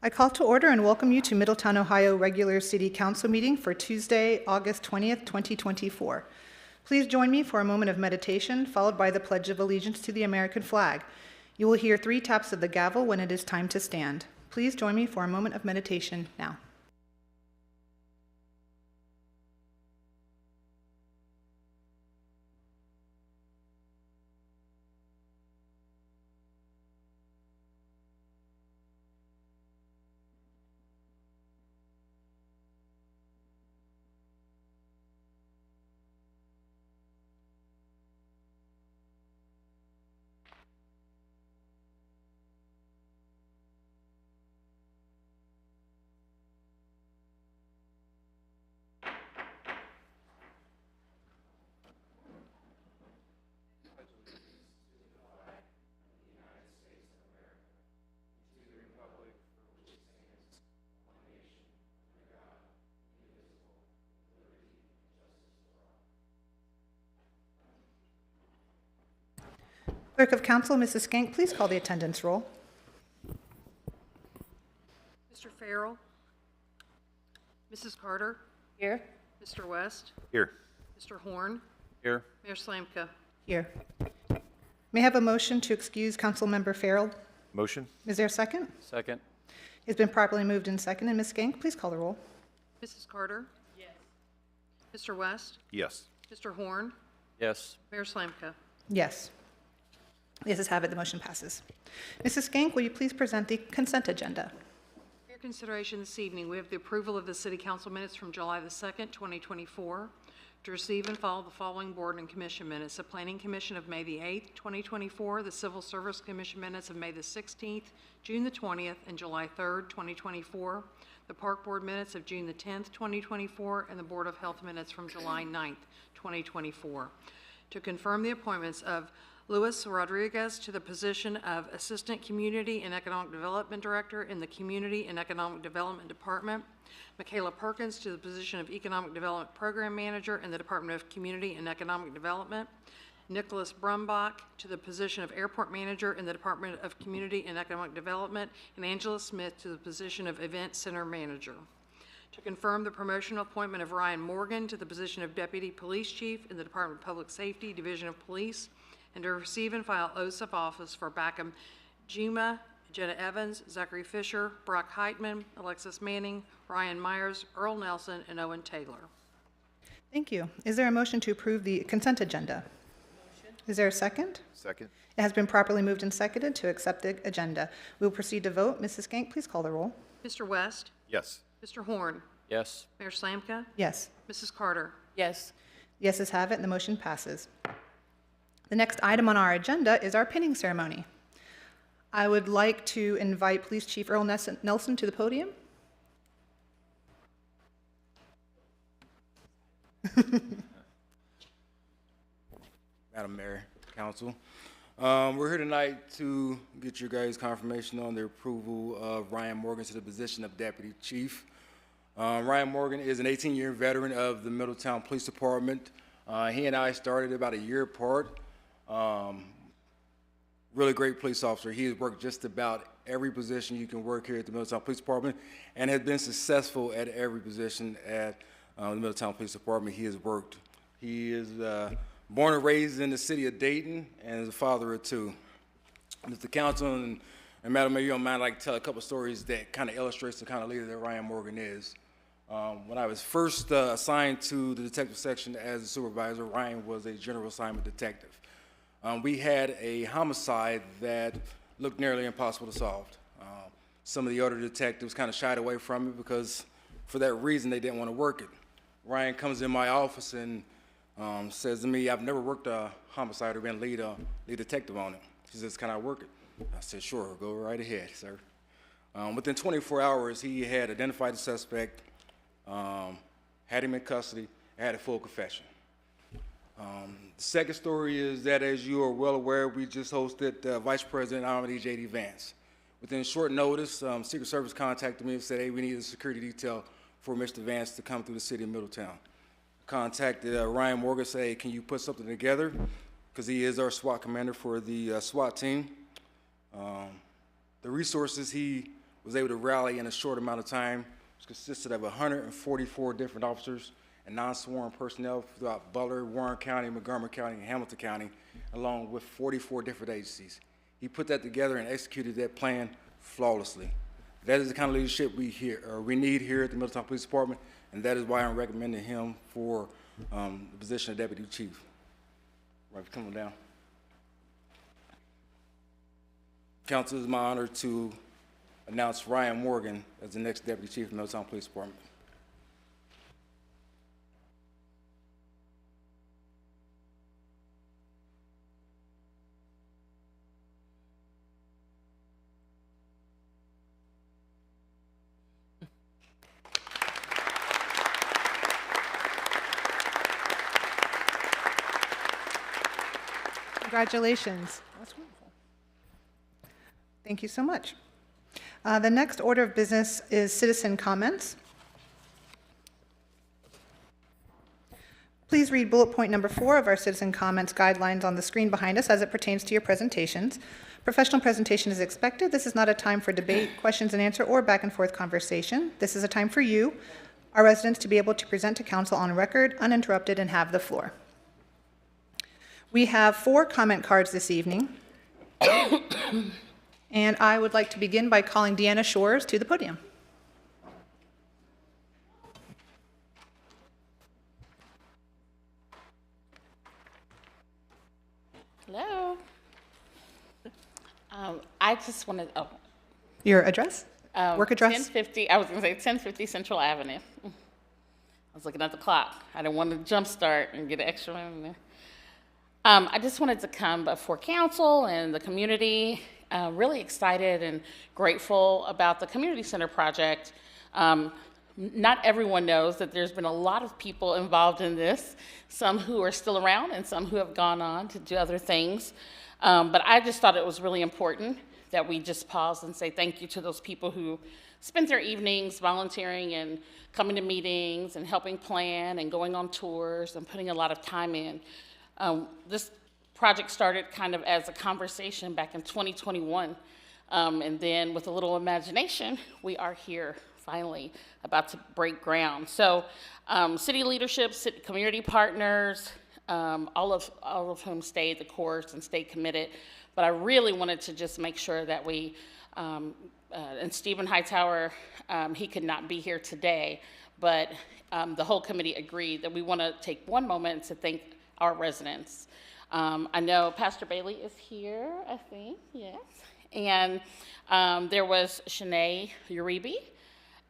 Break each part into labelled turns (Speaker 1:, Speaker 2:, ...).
Speaker 1: I call to order and welcome you to Middletown, Ohio regular City Council meeting for Tuesday, August 20th, 2024. Please join me for a moment of meditation, followed by the Pledge of Allegiance to the American flag. You will hear 3 taps of the gavel when it is time to stand. Please join me for a moment of meditation now. Clerk of Council, Mrs. Skank, please call the attendance roll.
Speaker 2: Mr. Farrell? Mrs. Carter?
Speaker 3: Here.
Speaker 2: Mr. West?
Speaker 4: Here.
Speaker 2: Mr. Horn?
Speaker 4: Here.
Speaker 2: Mayor Slamka?
Speaker 1: Here. May I have a motion to excuse Councilmember Farrell?
Speaker 4: Motion?
Speaker 1: Is there a second?
Speaker 4: Second.
Speaker 1: It's been properly moved and seconded. Ms. Skank, please call the roll.
Speaker 2: Mrs. Carter? Yes. Mr. West?
Speaker 4: Yes.
Speaker 2: Mr. Horn?
Speaker 4: Yes.
Speaker 2: Mayor Slamka?
Speaker 1: Yes. The ayes have it, the motion passes. Mrs. Skank, will you please present the consent agenda?
Speaker 2: For your consideration this evening, we have the approval of the City Council minutes from July the 2nd, 2024. To receive and follow the following board and commission minutes: the Planning Commission of May the 8th, 2024, the Civil Service Commission minutes of May the 16th, June the 20th, and July 3rd, 2024, the Park Board minutes of June the 10th, 2024, and the Board of Health minutes from July 9th, 2024. To confirm the appointments of Luis Rodriguez to the position of Assistant Community and Economic Development Director in the Community and Economic Development Department, Michaela Perkins to the position of Economic Development Program Manager in the Department of Community and Economic Development, Nicholas Brumbach to the position of Airport Manager in the Department of Community and Economic Development, and Angela Smith to the position of Event Center Manager. To confirm the promotional appointment of Ryan Morgan to the position of Deputy Police Chief in the Department of Public Safety, Division of Police, and to receive and file oaths of office for Backham Juma, Jenna Evans, Zachary Fisher, Brock Heitman, Alexis Manning, Ryan Myers, Earl Nelson, and Owen Taylor.
Speaker 1: Thank you. Is there a motion to approve the consent agenda? Motion. Is there a second?
Speaker 4: Second.
Speaker 1: It has been properly moved and seconded to accept the agenda. We will proceed to vote. Mrs. Skank, please call the roll.
Speaker 2: Mr. West?
Speaker 4: Yes.
Speaker 2: Mr. Horn?
Speaker 4: Yes.
Speaker 2: Mayor Slamka?
Speaker 1: Yes.
Speaker 2: Mrs. Carter?
Speaker 3: Yes.
Speaker 1: The yeses have it, and the motion passes. The next item on our agenda is our pinning ceremony. I would like to invite Police Chief Earl Nelson to the podium.
Speaker 5: Madam Mayor, Council. We're here tonight to get your guys' confirmation on the approval of Ryan Morgan to the position of Deputy Chief. Ryan Morgan is an 18-year veteran of the Middletown Police Department. He and I started about a year apart. Really great police officer. He has worked just about every position you can work here at the Middletown Police Department and has been successful at every position at the Middletown Police Department he has worked. He is born and raised in the city of Dayton and is a father of 2. Mr. Council and Madam Mayor, you don't mind, I'd like to tell a couple stories that kind of illustrates the kind of leader that Ryan Morgan is. When I was first assigned to the detective section as a supervisor, Ryan was a general assignment detective. We had a homicide that looked nearly impossible to solve. Some of the other detectives kind of shied away from it because for that reason they didn't want to work it. Ryan comes in my office and says to me, "I've never worked a homicide or been lead detective on it." He says, "Can I work it?" I said, "Sure, go right ahead, sir." Within 24 hours, he had identified the suspect, had him in custody, had a full confession. The second story is that, as you are well aware, we just hosted Vice President Nominee J.D. Vance. Within short notice, Secret Service contacted me and said, "Hey, we need a security detail for Mr. Vance to come through the city of Middletown." Contacted Ryan Morgan, said, "Hey, can you put something together?" Because he is our SWAT commander for the SWAT team. The resources he was able to rally in a short amount of time. It consisted of 144 different officers and non-sworn personnel throughout Butler, Warren County, Montgomery County, and Hamilton County, along with 44 different agencies. He put that together and executed that plan flawlessly. That is the kind of leadership we need here at the Middletown Police Department, and that is why I'm recommending him for the position of Deputy Chief. Right, come on down. Council, it is my honor to announce Ryan Morgan as the next Deputy Chief of the Middletown Police Department.
Speaker 1: Congratulations. That's wonderful. Thank you so much. The next order of business is citizen comments. Please read bullet point number 4 of our citizen comments guidelines on the screen behind us as it pertains to your presentations. Professional presentation is expected. This is not a time for debate, questions and answer, or back and forth conversation. This is a time for you, our residents, to be able to present to council on record, uninterrupted, and have the floor. We have 4 comment cards this evening. And I would like to begin by calling Deanna Shores to the podium.
Speaker 3: Hello. I just wanted,
Speaker 1: Your address? Work address?
Speaker 3: 1050, I was going to say 1050 Central Avenue. I was looking at the clock. I didn't want to jump start and get an extra one in there. I just wanted to come before council and the community, really excited and grateful about the community center project. Not everyone knows that there's been a lot of people involved in this, some who are still around and some who have gone on to do other things. But I just thought it was really important that we just pause and say thank you to those people who spent their evenings volunteering and coming to meetings and helping plan and going on tours and putting a lot of time in. This project started kind of as a conversation back in 2021, and then with a little imagination, we are here finally about to break ground. So city leadership, city community partners, all of whom stayed the course and stayed committed, but I really wanted to just make sure that we, and Stephen Hightower, he could not be here today, but the whole committee agreed that we want to take one moment to thank our residents. I know Pastor Bailey is here, I think, yes. And there was Shanae Uribe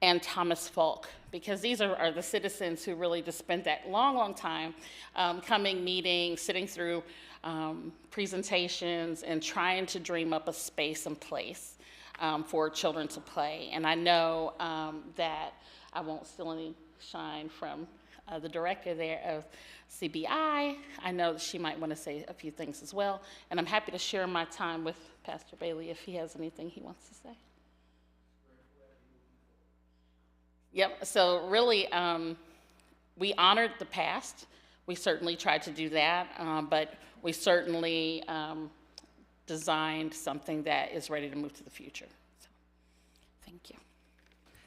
Speaker 3: and Thomas Falk, because these are the citizens who really just spent that long time coming, meeting, sitting through presentations and trying to dream up a space and place for children to play. And I know that I won't steal any shine from the director there of CBI. I know that she might want to say a few things as well. And I'm happy to share my time with Pastor Bailey if he has anything he wants to say. Yep, so really, we honored the past. We certainly tried to do that, but we certainly designed something that is ready to move to the future. So, thank you.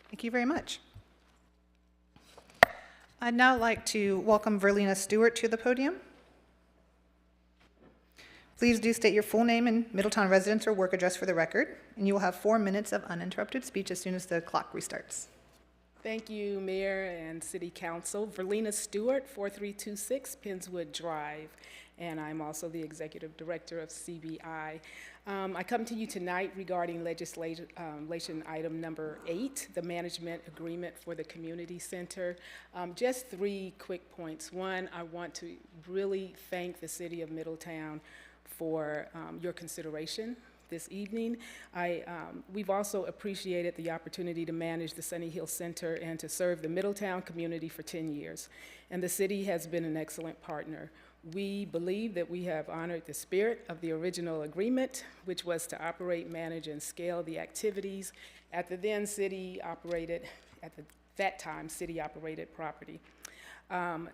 Speaker 1: Thank you very much. I'd now like to welcome Verlena Stewart to the podium. Please do state your full name and Middletown residence or work address for the record, and you will have 4 minutes of uninterrupted speech as soon as the clock restarts.
Speaker 4: Thank you, Mayor and City Council. Verlena Stewart, 4326 Penswood Drive, and I'm also the Executive Director of CBI. I come to you tonight regarding legislation item number 8, the management agreement for the community center. Just 3 quick points. One, I want to really thank the City of Middletown for your consideration this evening. We've also appreciated the opportunity to manage the Sunny Hill Center and to serve the Middletown community for 10 years. And the city has been an excellent partner. We believe that we have honored the spirit of the original agreement, which was to operate, manage, and scale the activities at the then city-operated, that time, city-operated property.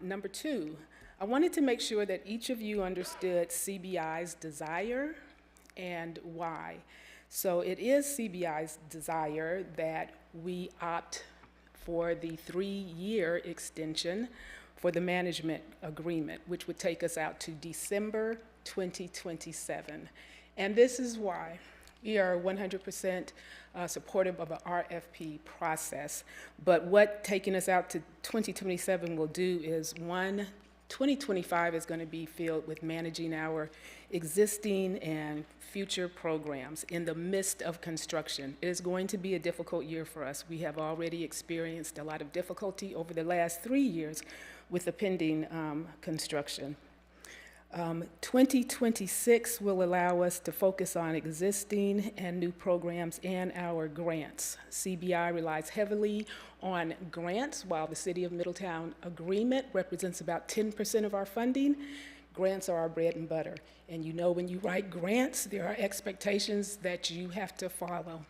Speaker 4: Number 2, I wanted to make sure that each of you understood CBI's desire and why. So it is CBI's desire that we opt for the 3-year extension for the management agreement, which would take us out to December 2027. And this is why we are 100% supportive of an RFP process. But what taking us out to 2027 will do is, one, 2025 is going to be filled with managing our existing and future programs in the midst of construction. It is going to be a difficult year for us. We have already experienced a lot of difficulty over the last 3 years with the pending construction. 2026 will allow us to focus on existing and new programs and our grants. CBI relies heavily on grants, while the City of Middletown agreement represents about 10% of our funding. Grants are our bread and butter. And you know, when you write grants, there are expectations that you have to follow.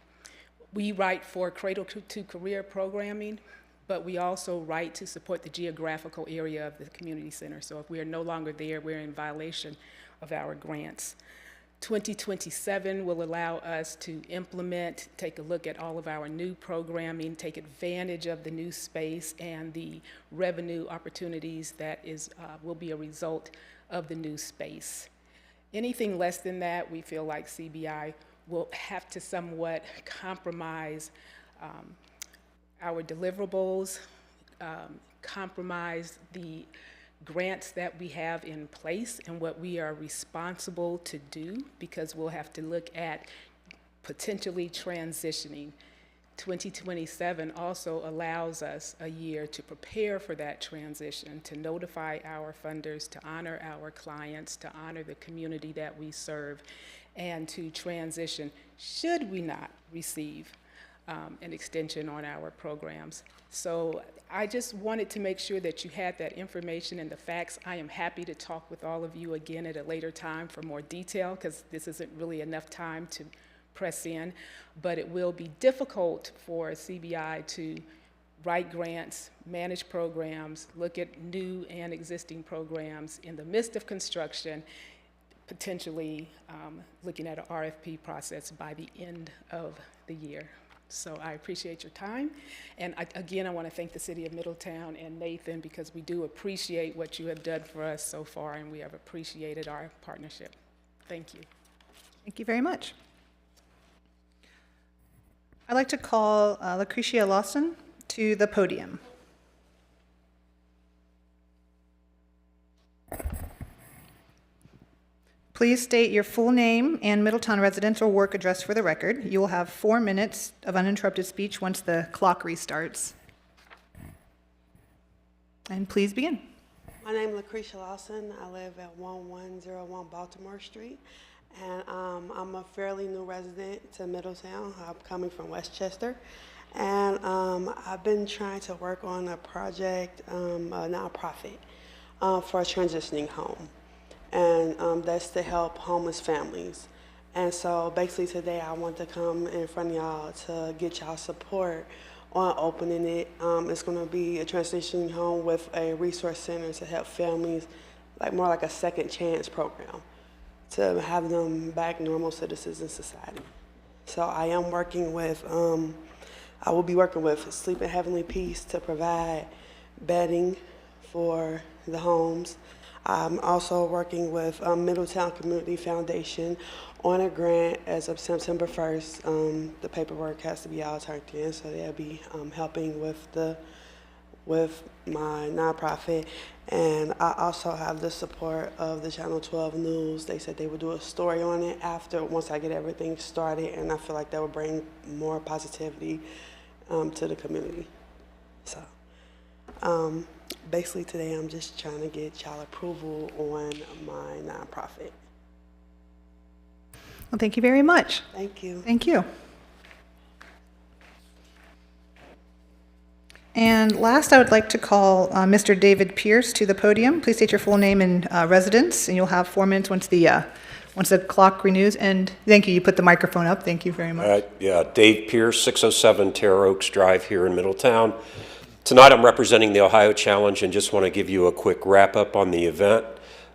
Speaker 4: We write for cradle to career programming, but we also write to support the geographical area of the community center. So if we are no longer there, we're in violation of our grants. 2027 will allow us to implement, take a look at all of our new programming, take advantage of the new space and the revenue opportunities that will be a result of the new space. Anything less than that, we feel like CBI will have to somewhat compromise our deliverables, compromise the grants that we have in place and what we are responsible to do, because we'll have to look at potentially transitioning. 2027 also allows us a year to prepare for that transition, to notify our funders, to honor our clients, to honor the community that we serve, and to transition should we not receive an extension on our programs. So I just wanted to make sure that you had that information and the facts. I am happy to talk with all of you again at a later time for more detail, because this isn't really enough time to press in, but it will be difficult for CBI to write grants, manage programs, look at new and existing programs in the midst of construction, potentially looking at an RFP process by the end of the year. So I appreciate your time. And again, I want to thank the City of Middletown and Nathan, because we do appreciate what you have done for us so far, and we have appreciated our partnership. Thank you.
Speaker 1: Thank you very much. I'd like to call Lucretia Lawson to the podium. Please state your full name and Middletown residence or work address for the record. You will have 4 minutes of uninterrupted speech once the clock restarts. And please begin.
Speaker 6: My name is Lucretia Lawson. I live at 1101 Baltimore Street, and I'm a fairly new resident to Middletown. I'm coming from Westchester, and I've been trying to work on a project, a nonprofit, for a transitioning home, and that's to help homeless families. And so basically today I want to come in front of y'all to get y'all support on opening it. It's going to be a transitioning home with a resource center to help families, like more like a second chance program, to have them back normal citizens in society. So I am working with, I will be working with Sleep in Heavenly Peace to provide bedding for the homes. I'm also working with Middletown Community Foundation on a grant as of September 1st. The paperwork has to be all turned in, so they'll be helping with my nonprofit. And I also have the support of the Channel 12 News. They said they would do a story on it once I get everything started, and I feel like that would bring more positivity to the community. So basically today I'm just trying to get y'all approval on my nonprofit.
Speaker 1: Well, thank you very much.
Speaker 6: Thank you.
Speaker 1: Thank you. And last, I would like to call Mr. David Pierce to the podium. Please state your full name and residence, and you'll have 4 minutes once the clock renews. And thank you. You put the microphone up. Thank you very much.
Speaker 7: Yeah, Dave Pierce, 607 Terra Oaks Drive here in Middletown. Tonight I'm representing the Ohio Challenge and just want to give you a quick wrap-up on the event.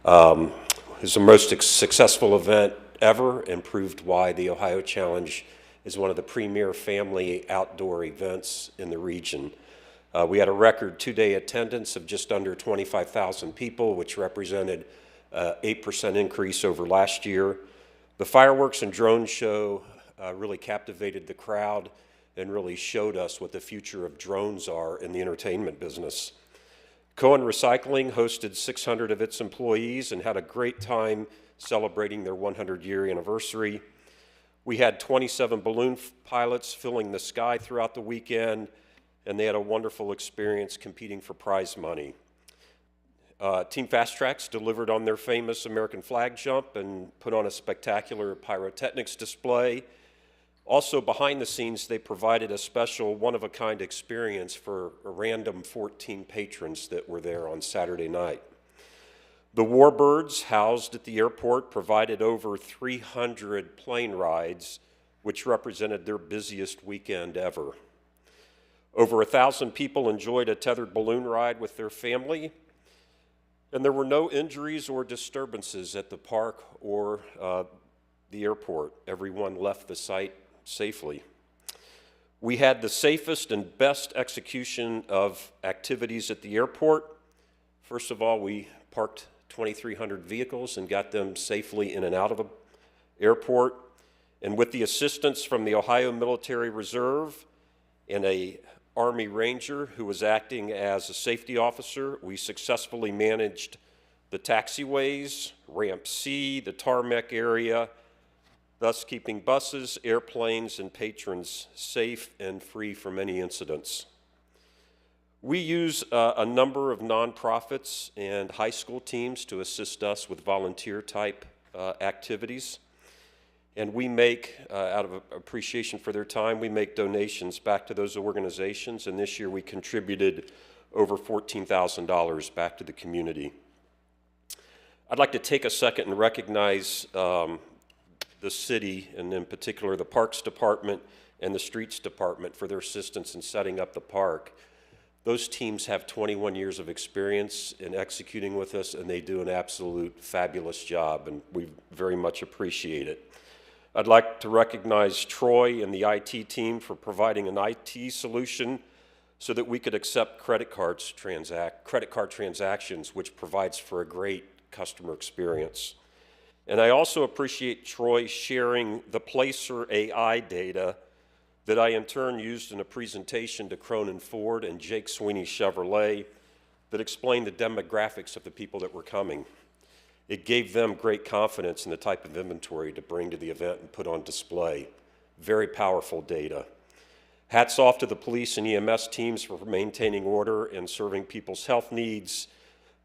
Speaker 7: It's the most successful event ever and proved why the Ohio Challenge is one of the premier family outdoor events in the region. We had a record two-day attendance of just under 25,000 people, which represented an 8% increase over last year. The fireworks and drone show really captivated the crowd and really showed us what the future of drones are in the entertainment business. Cohen Recycling hosted 600 of its employees and had a great time celebrating their 100-year anniversary. We had 27 balloon pilots filling the sky throughout the weekend, and they had a wonderful experience competing for prize money. Team Fast Tracks delivered on their famous American flag jump and put on a spectacular pyrotechnics display. Also, behind the scenes, they provided a special one-of-a-kind experience for a random 14 patrons that were there on Saturday night. The Warbirds, housed at the airport, provided over 300 plane rides, which represented their busiest weekend ever. Over 1,000 people enjoyed a tethered balloon ride with their family, and there were no injuries or disturbances at the park or the airport. Everyone left the site safely. We had the safest and best execution of activities at the airport. First of all, we parked 2,300 vehicles and got them safely in and out of the airport. And with the assistance from the Ohio Military Reserve and a Army Ranger who was acting as a safety officer, we successfully managed the taxiways, Ramp C, the tarmac area, thus keeping buses, airplanes, and patrons safe and free from any incidents. We use a number of nonprofits and high school teams to assist us with volunteer-type activities. And we make, out of appreciation for their time, we make donations back to those organizations. And this year we contributed over $14,000 back to the community. I'd like to take a second and recognize the city, and in particular the Parks Department and the Streets Department, for their assistance in setting up the park. Those teams have 21 years of experience in executing with us, and they do an absolute fabulous job, and we very much appreciate it. I'd like to recognize Troy and the IT team for providing an IT solution so that we could accept credit card transactions, which provides for a great customer experience. And I also appreciate Troy sharing the Placer AI data that I in turn used in a presentation to Cronin Ford and Jake Sweeney Chevrolet that explained the demographics of the people that were coming. It gave them great confidence in the type of inventory to bring to the event and put on display. Very powerful data. Hats off to the police and EMS teams for maintaining order and serving people's health needs.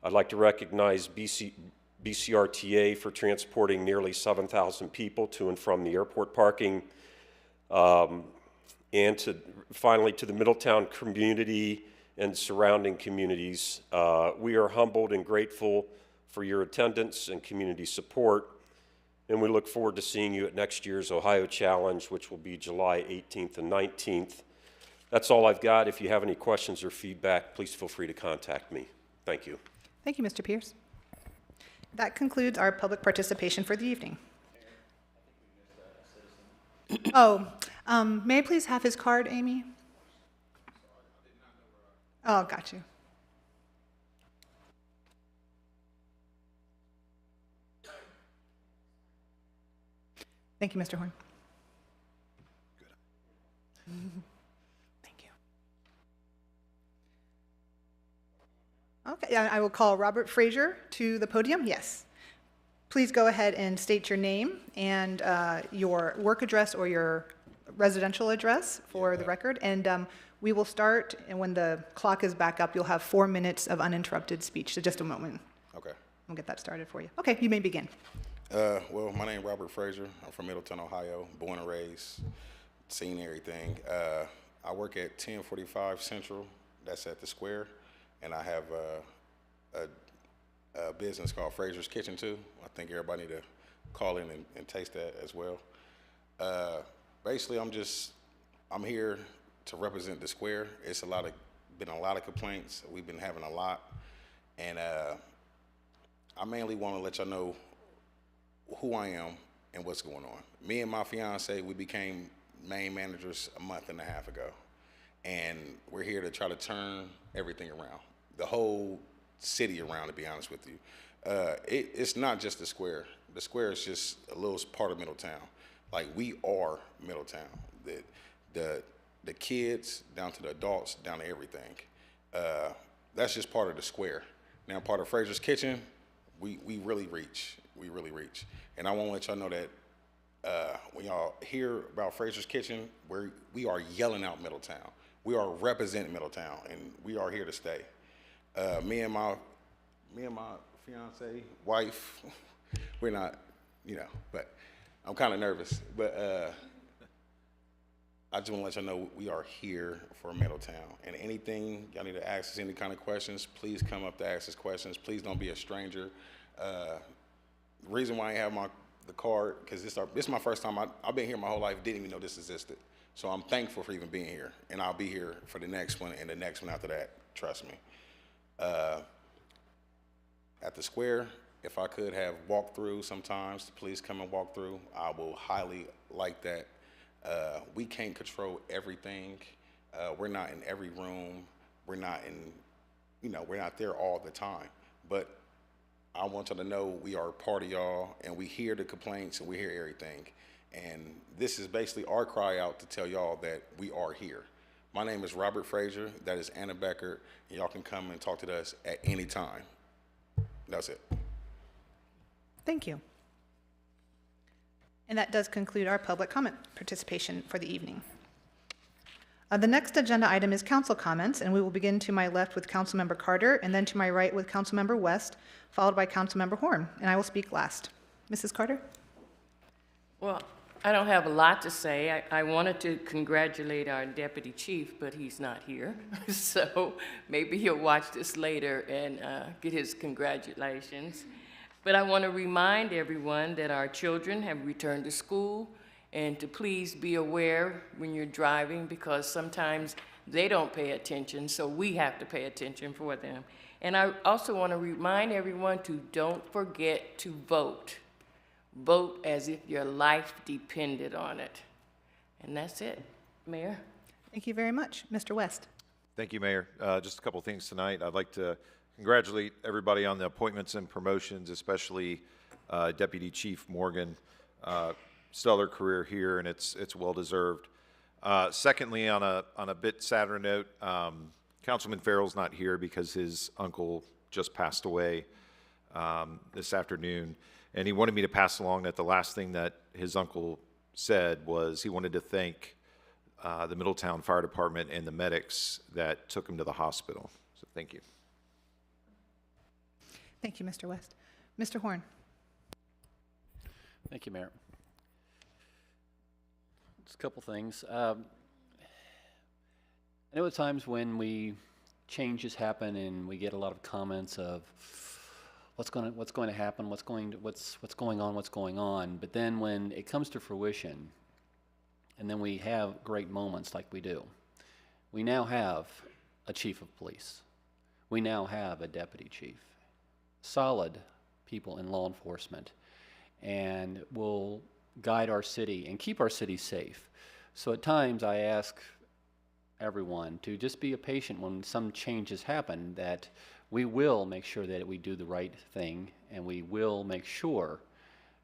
Speaker 7: I'd like to recognize BCRTA for transporting nearly 7,000 people to and from the airport parking. And finally to the Middletown community and surrounding communities. We are humbled and grateful for your attendance and community support, and we look forward to seeing you at next year's Ohio Challenge, which will be July 18th and 19th. That's all I've got. If you have any questions or feedback, please feel free to contact me. Thank you.
Speaker 1: Thank you, Mr. Pierce. That concludes our public participation for the evening. Oh, may I please have his card, Amy? Oh, got you. Thank you, Mr. Horn. Thank you. Okay, I will call Robert Frazier to the podium. Yes. Please go ahead and state your name and your work address or your residential address for the record. And we will start, and when the clock is back up, you'll have 4 minutes of uninterrupted speech. So just a moment.
Speaker 8: Okay.
Speaker 1: We'll get that started for you. Okay, you may begin.
Speaker 8: Well, my name is Robert Frazier. I'm from Middletown, Ohio, born and raised, seen everything. I work at 1045 Central, that's at the Square, and I have a business called Frazier's Kitchen too. I think everybody need to call in and taste that as well. Basically, I'm here to represent the Square. It's been a lot of complaints. We've been having a lot, and I mainly want to let y'all know who I am and what's going on. Me and my fiance, we became main managers a month and a half ago, and we're here to try to turn everything around, the whole city around, to be honest with you. It's not just the square. The square is just a little part of Middletown. Like, we are Middletown. The kids, down to the adults, down to everything. That's just part of the square. Now, part of Fraser's Kitchen, we really reach. We really reach. And I want to let y'all know that when y'all hear about Fraser's Kitchen, we are yelling out Middletown. We are representing Middletown, and we are here to stay. Me and my fiance, wife, we're not, but I'm kind of nervous. But I just want to let y'all know we are here for Middletown. And anything y'all need to ask us, any kind of questions, please come up to ask us questions. Please don't be a stranger. The reason why I have the card, because this is my first time. I've been here my whole life, didn't even know this existed. So I'm thankful for even being here. And I'll be here for the next one and the next one after that, trust me. At the square, if I could have walked through sometimes, please come and walk through. I will highly like that. We can't control everything. We're not in every room. We're not there all the time. But I want y'all to know we are a part of y'all, and we hear the complaints and we hear everything. And this is basically our cry out to tell y'all that we are here. My name is Robert Frazier. That is Anna Becker. And y'all can come and talk to us at any time. That's it.
Speaker 1: Thank you. And that does conclude our public comment participation for the evening. The next agenda item is council comments, and we will begin to my left with Councilmember Carter, and then to my right with Councilmember West, followed by Councilmember Horn, and I will speak last. Mrs. Carter?
Speaker 9: Well, I don't have a lot to say. I wanted to congratulate our deputy chief, but he's not here. So maybe he'll watch this later and get his congratulations. But I want to remind everyone that our children have returned to school, and to please be aware when you're driving, because sometimes they don't pay attention, so we have to pay attention for them. And I also want to remind everyone to don't forget to vote. Vote as if your life depended on it. And that's it, Mayor.
Speaker 1: Thank you very much. Mr. West?
Speaker 10: Thank you, Mayor. Just a couple things tonight. I'd like to congratulate everybody on the appointments and promotions, especially Deputy Chief Morgan. Stellar career here, and it's well deserved. Secondly, on a bit sadder note, Councilman Farrell's not here because his uncle just passed away this afternoon, and he wanted me to pass along that the last thing that his uncle said was he wanted to thank the Middletown Fire Department and the medics that took him to the hospital. So thank you.
Speaker 1: Thank you, Mr. West. Mr. Horn?
Speaker 11: Thank you, Mayor. Just a couple things. I know at times when changes happen and we get a lot of comments of what's going to happen, what's going on. But then when it comes to fruition, and then we have great moments like we do. We now have a chief of police. We now have a deputy chief. Solid people in law enforcement, and will guide our city and keep our city safe. So at times I ask everyone to just be patient when some changes happen, that we will make sure that we do the right thing, and we will make sure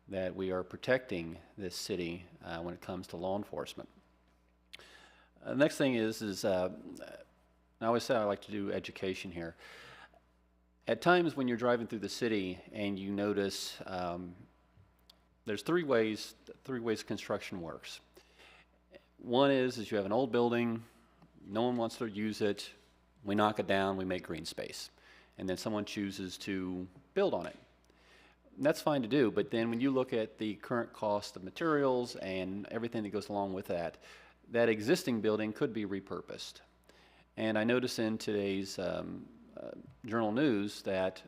Speaker 11: that we are protecting this city when it comes to law enforcement. The next thing is I always say I like to do education here. At times when you're driving through the city and you notice there's three ways construction works. One is you have an old building, no one wants to use it, we knock it down, we make green space, and then someone chooses to build on it. And that's fine to do, but then when you look at the current cost of materials and everything that goes along with that, that existing building could be repurposed. And I notice in today's journal news that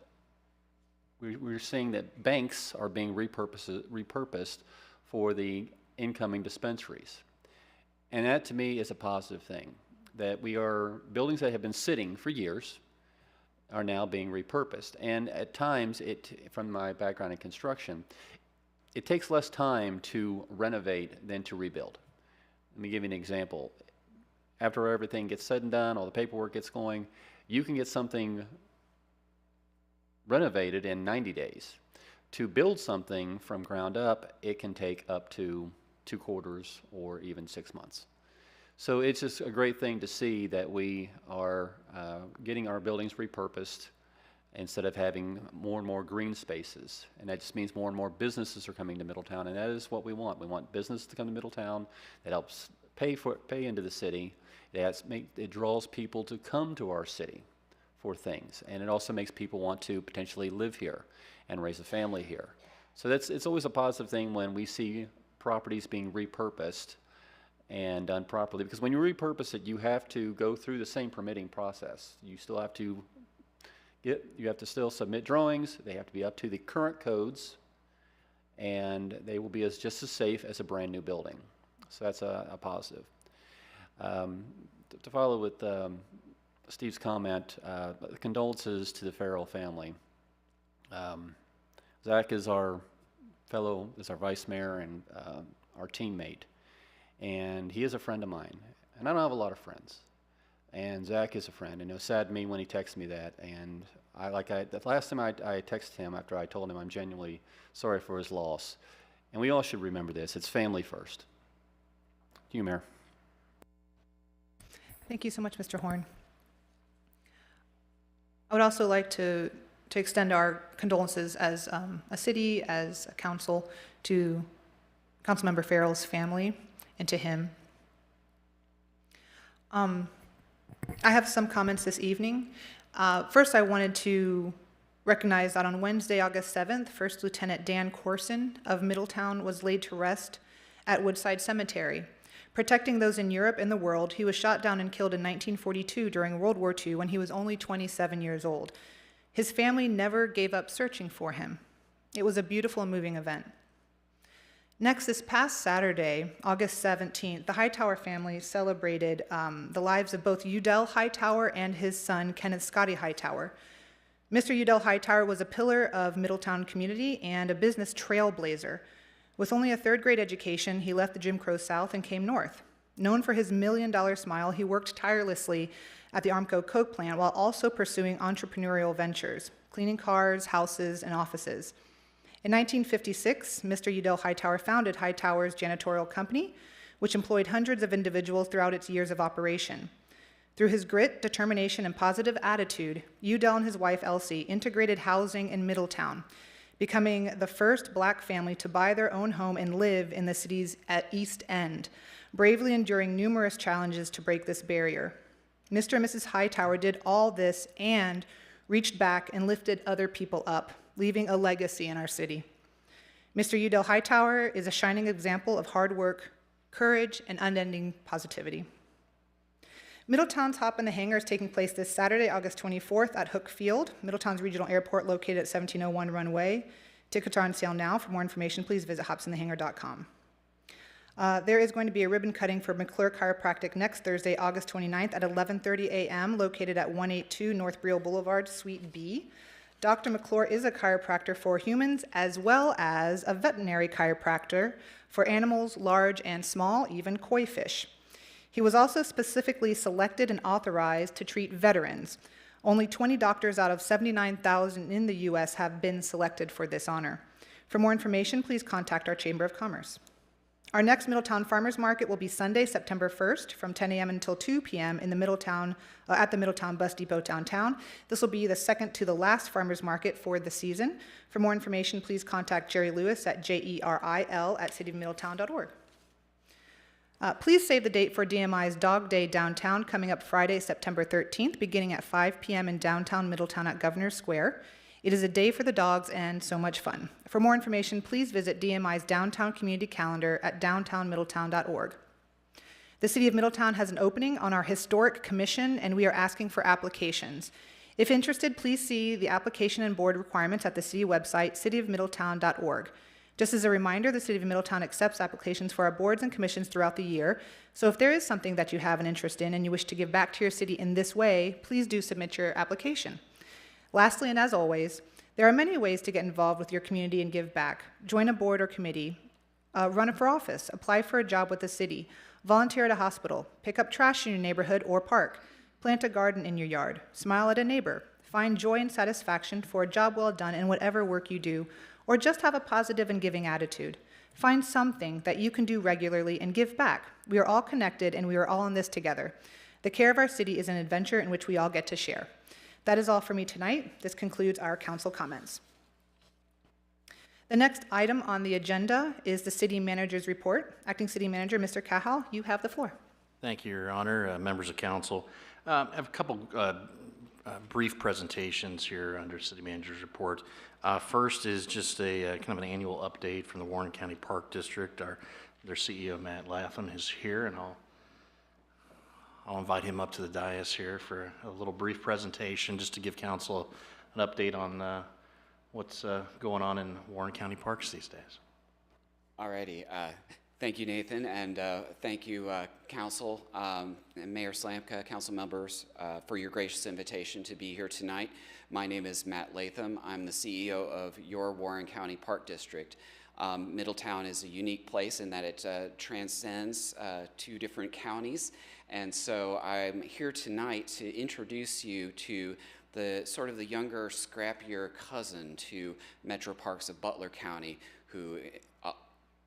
Speaker 11: we're seeing that banks are being repurposed for the incoming dispensaries. And that to me is a positive thing, that buildings that have been sitting for years are now being repurposed. And at times, from my background in construction, it takes less time to renovate than to rebuild. Let me give you an example. After everything gets said and done, all the paperwork gets going, you can get something renovated in 90 days. To build something from ground up, it can take up to 2 quarters or even 6 months. So it's just a great thing to see that we are getting our buildings repurposed instead of having more and more green spaces. And that just means more and more businesses are coming to Middletown, and that is what we want. We want business to come to Middletown. That helps pay into the city. It draws people to come to our city for things, and it also makes people want to potentially live here and raise a family here. So it's always a positive thing when we see properties being repurposed and done properly, because when you repurpose it, you have to go through the same permitting process. You have to still submit drawings. They have to be up to the current codes, and they will be just as safe as a brand new building. So that's a positive. To follow with Steve's comment, condolences to the Farrell family. Zach is our vice mayor and our teammate, and he is a friend of mine. And I don't have a lot of friends, and Zach is a friend. And it was sad to me when he texted me that. And the last time I texted him after I told him I'm genuinely sorry for his loss. And we all should remember this: it's family first. To you, Mayor.
Speaker 1: Thank you so much, Mr. Horn. I would also like to extend our condolences as a city, as a council, to Councilmember Farrell's family and to him. I have some comments this evening. First, I wanted to recognize that on Wednesday, August 7th, First Lieutenant Dan Corson of Middletown was laid to rest at Woodside Cemetery. Protecting those in Europe and the world, he was shot down and killed in 1942 during World War II when he was only 27 years old. His family never gave up searching for him. It was a beautiful and moving event. Next, this past Saturday, August 17th, the Hightower family celebrated the lives of both Udell Hightower and his son, Kenneth Scotty Hightower. Mr. Udell Hightower was a pillar of Middletown community and a business trailblazer. With only a third-grade education, he left the Jim Crow South and came north. Known for his million-dollar smile, he worked tirelessly at the Armco Coke plant while also pursuing entrepreneurial ventures, cleaning cars, houses, and offices. In 1956, Mr. Udell Hightower founded Hightower's Janitorial Company, which employed hundreds of individuals throughout its years of operation. Through his grit, determination, and positive attitude, Udell and his wife Elsie integrated housing in Middletown, becoming the first Black family to buy their own home and live in the city's East End, bravely enduring numerous challenges to break this barrier. Mr. and Mrs. Hightower did all this and reached back and lifted other people up, leaving a legacy in our city. Mr. Udell Hightower is a shining example of hard work, courage, and unending positivity. Middletown's Hop in the Hangar is taking place this Saturday, August 24th at Hook Field, Middletown's regional airport located at 1701 Runway. Tickets are on sale now. For more information, please visit hopsinthehangar.com. There is going to be a ribbon cutting for McClure Chiropractic next Thursday, August 29th at 11:30 a.m., located at 182 North Briel Boulevard, Suite B. Dr. McClure is a chiropractor for humans as well as a veterinary chiropractor for animals large and small, even koi fish. He was also specifically selected and authorized to treat veterans. Only 20 doctors out of 79,000 in the U.S. have been selected for this honor. For more information, please contact our Chamber of Commerce. Our next Middletown Farmers Market will be Sunday, September 1st from 10 a.m. until 2 p.m. in the Middletown, at the Middletown Bus Depot downtown. This will be the second to the last Farmers Market for the season. For more information, please contact Jerry Lewis at jeril@cityofmiddletown.org. Please save the date for DMI's Dog Day downtown coming up Friday, September 13th, beginning at 5 p.m. in downtown Middletown at Governor Square. It is a day for the dogs and so much fun. For more information, please visit DMI's Downtown Community Calendar at downtownmiddletown.org. The City of Middletown has an opening on our Historic Commission, and we are asking for applications. If interested, please see the application and board requirements at the city website, cityofmiddletown.org. Just as a reminder, the City of Middletown accepts applications for our boards and commissions throughout the year, so if there is something that you have an interest in and you wish to give back to your city in this way, please do submit your application. Lastly, and as always, There are many ways to get involved with your community and give back. Join a board or committee, run for office, apply for a job with the city, volunteer at a hospital, pick up trash in your neighborhood or park, plant a garden in your yard, smile at a neighbor, find joy and satisfaction for a job well done in whatever work you do, or just have a positive and giving attitude. Find something that you can do regularly and give back. We are all connected and we are all in this together. The care of our city is an adventure in which we all get to share. That is all for me tonight. This concludes our council comments. The next item on the agenda is the city manager's report. Acting City Manager, Mr. Cahal, you have the floor.
Speaker 12: Thank you, Your Honor, members of council. I have a couple brief presentations here under City Manager's report. First is just a kind of an annual update from the Warren County Park District. Their CEO, Matt Latham, is here, and I'll invite him up to the dais here for a little brief presentation just to give council an update on what's going on in Warren County Parks these days.
Speaker 13: Alrighty. Thank you, Nathan, and thank you, Council, and Mayor Slamka, council members, for your gracious invitation to be here tonight. My name is Matt Latham. I'm the CEO of your Warren County Park District. Middletown is a unique place in that it transcends 2 different counties, and so I'm here tonight to introduce you to the sort of the younger, scrappier cousin to Metro Parks of Butler County, who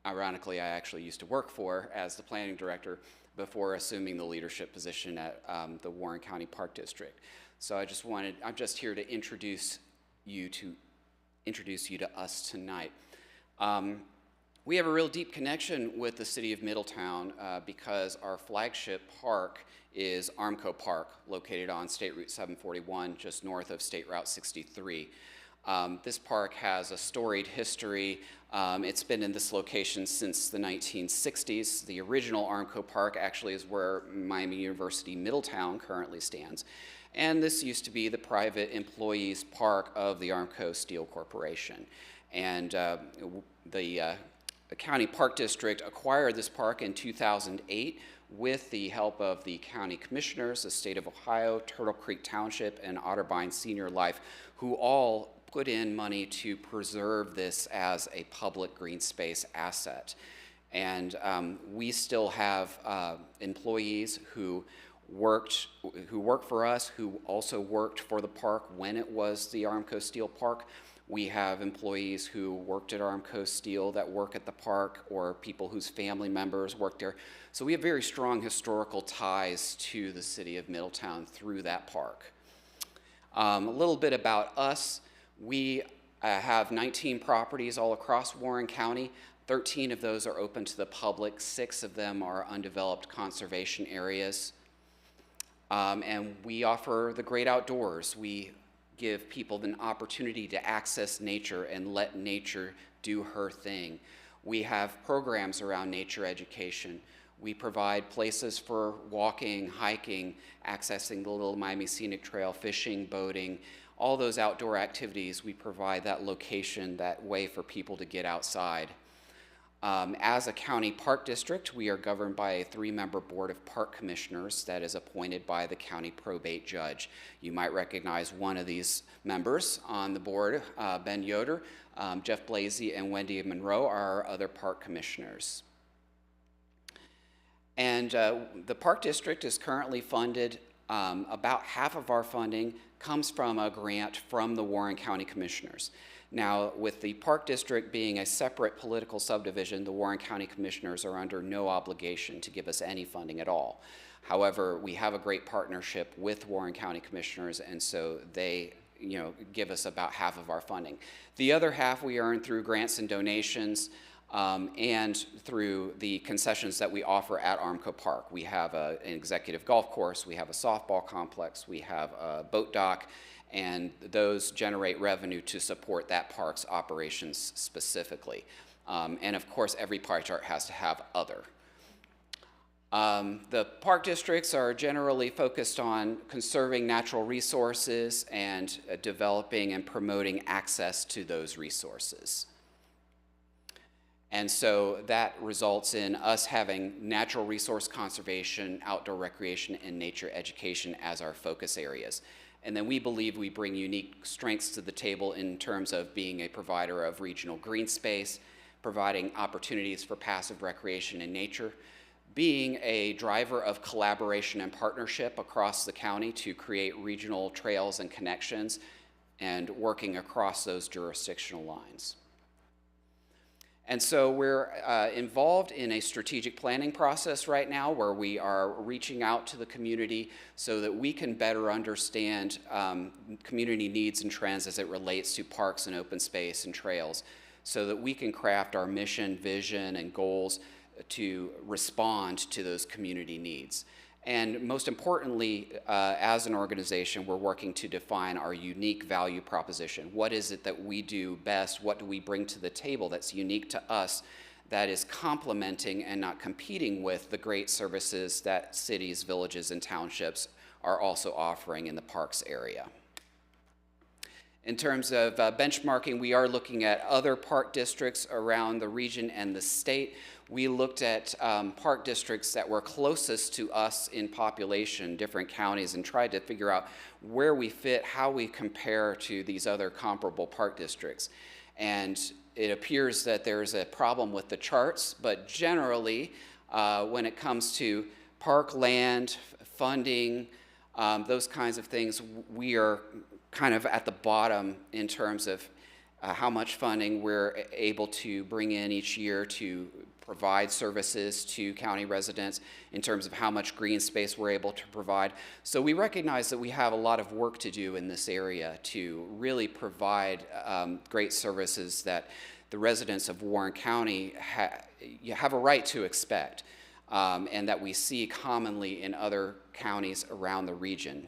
Speaker 13: ironically I actually used to work for as the planning director before assuming the leadership position at the Warren County Park District. So I'm just here to introduce you to us tonight. We have a real deep connection with the city of Middletown because our flagship park is Armco Park, located on State Route 741, just north of State Route 63. This park has a storied history. It's been in this location since the 1960s. The original Armco Park actually is where Miami University Middletown currently stands. And this used to be the private employees' park of the Armco Steel Corporation. And the County Park District acquired this park in 2008 with the help of the county commissioners, the state of Ohio, Turtle Creek Township, and Otterbein Senior Life, who all put in money to preserve this as a public green space asset. And we still have employees who work for us, who also worked for the park when it was the Armco Steel Park. We have employees who worked at Armco Steel that work at the park, or people whose family members work there. So we have very strong historical ties to the city of Middletown through that park. A little bit about us. We have 19 properties all across Warren County. 13 of those are open to the public. 6 of them are undeveloped conservation areas. And we offer the great outdoors. We give people an opportunity to access nature and let nature do her thing. We have programs around nature education. We provide places for walking, hiking, accessing the Little Miami Scenic Trail, fishing, boating, all those outdoor activities. We provide that location, that way for people to get outside. As a county park district, we are governed by a 3-member board of park commissioners that is appointed by the county probate judge. You might recognize one of these members on the board, Ben Yoder, Jeff Blasey, and Wendy Monroe are our other park commissioners. And the park district is currently funded, about half of our funding comes from a grant from the Warren County Commissioners. Now, with the Park District being a separate political subdivision, the Warren County Commissioners are under no obligation to give us any funding at all. However, we have a great partnership with Warren County Commissioners, and so they, give us about half of our funding. The other half we earn through grants and donations, and through the concessions that we offer at Armco Park. We have an executive golf course, we have a softball complex, we have a boat dock, and those generate revenue to support that park's operations specifically. And of course, every pie chart has to have other. The park districts are generally focused on conserving natural resources and developing and promoting access to those resources. And so that results in us having natural resource conservation, outdoor recreation, and nature education as our focus areas. And then we believe we bring unique strengths to the table in terms of being a provider of regional green space, providing opportunities for passive recreation in nature, being a driver of collaboration and partnership across the county to create regional trails and connections, and working across those jurisdictional lines. And so we're involved in a strategic planning process right now where we are reaching out to the community so that we can better understand community needs and trends as it relates to parks and open space and trails, so that we can craft our mission, vision, and goals to respond to those community needs. And most importantly, as an organization, we're working to define our unique value proposition. What is it that we do best? What do we bring to the table that's unique to us, that is complementing and not competing with the great services that cities, villages, and townships are also offering in the parks area? In terms of benchmarking, we are looking at other park districts around the region and the state. We looked at park districts that were closest to us in population, different counties, and tried to figure out where we fit, how we compare to these other comparable park districts. And it appears that there's a problem with the charts, but generally, when it comes to park land, funding, those kinds of things, we are kind of at the bottom in terms of how much funding we're able to bring in each year to provide services to county residents, in terms of how much green space we're able to provide. So we recognize that we have a lot of work to do in this area to really provide great services that the residents of Warren County have a right to expect, and that we see commonly in other counties around the region.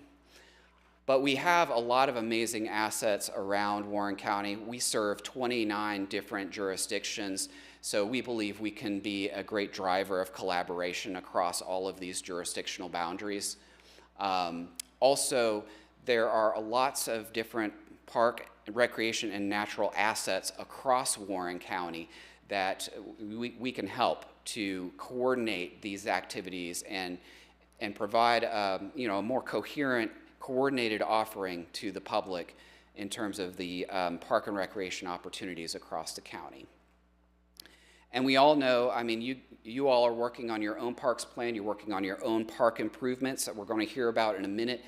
Speaker 13: But we have a lot of amazing assets around Warren County. We serve 29 different jurisdictions, so we believe we can be a great driver of collaboration across all of these jurisdictional boundaries. Also, there are lots of different park, recreation, and natural assets across Warren County that we can help to coordinate these activities and provide a more coherent, coordinated offering to the public in terms of the park and recreation opportunities across the county. And we all know, I mean, you all are working on your own parks plan, you're working on your own park improvements that we're going to hear about in a minute.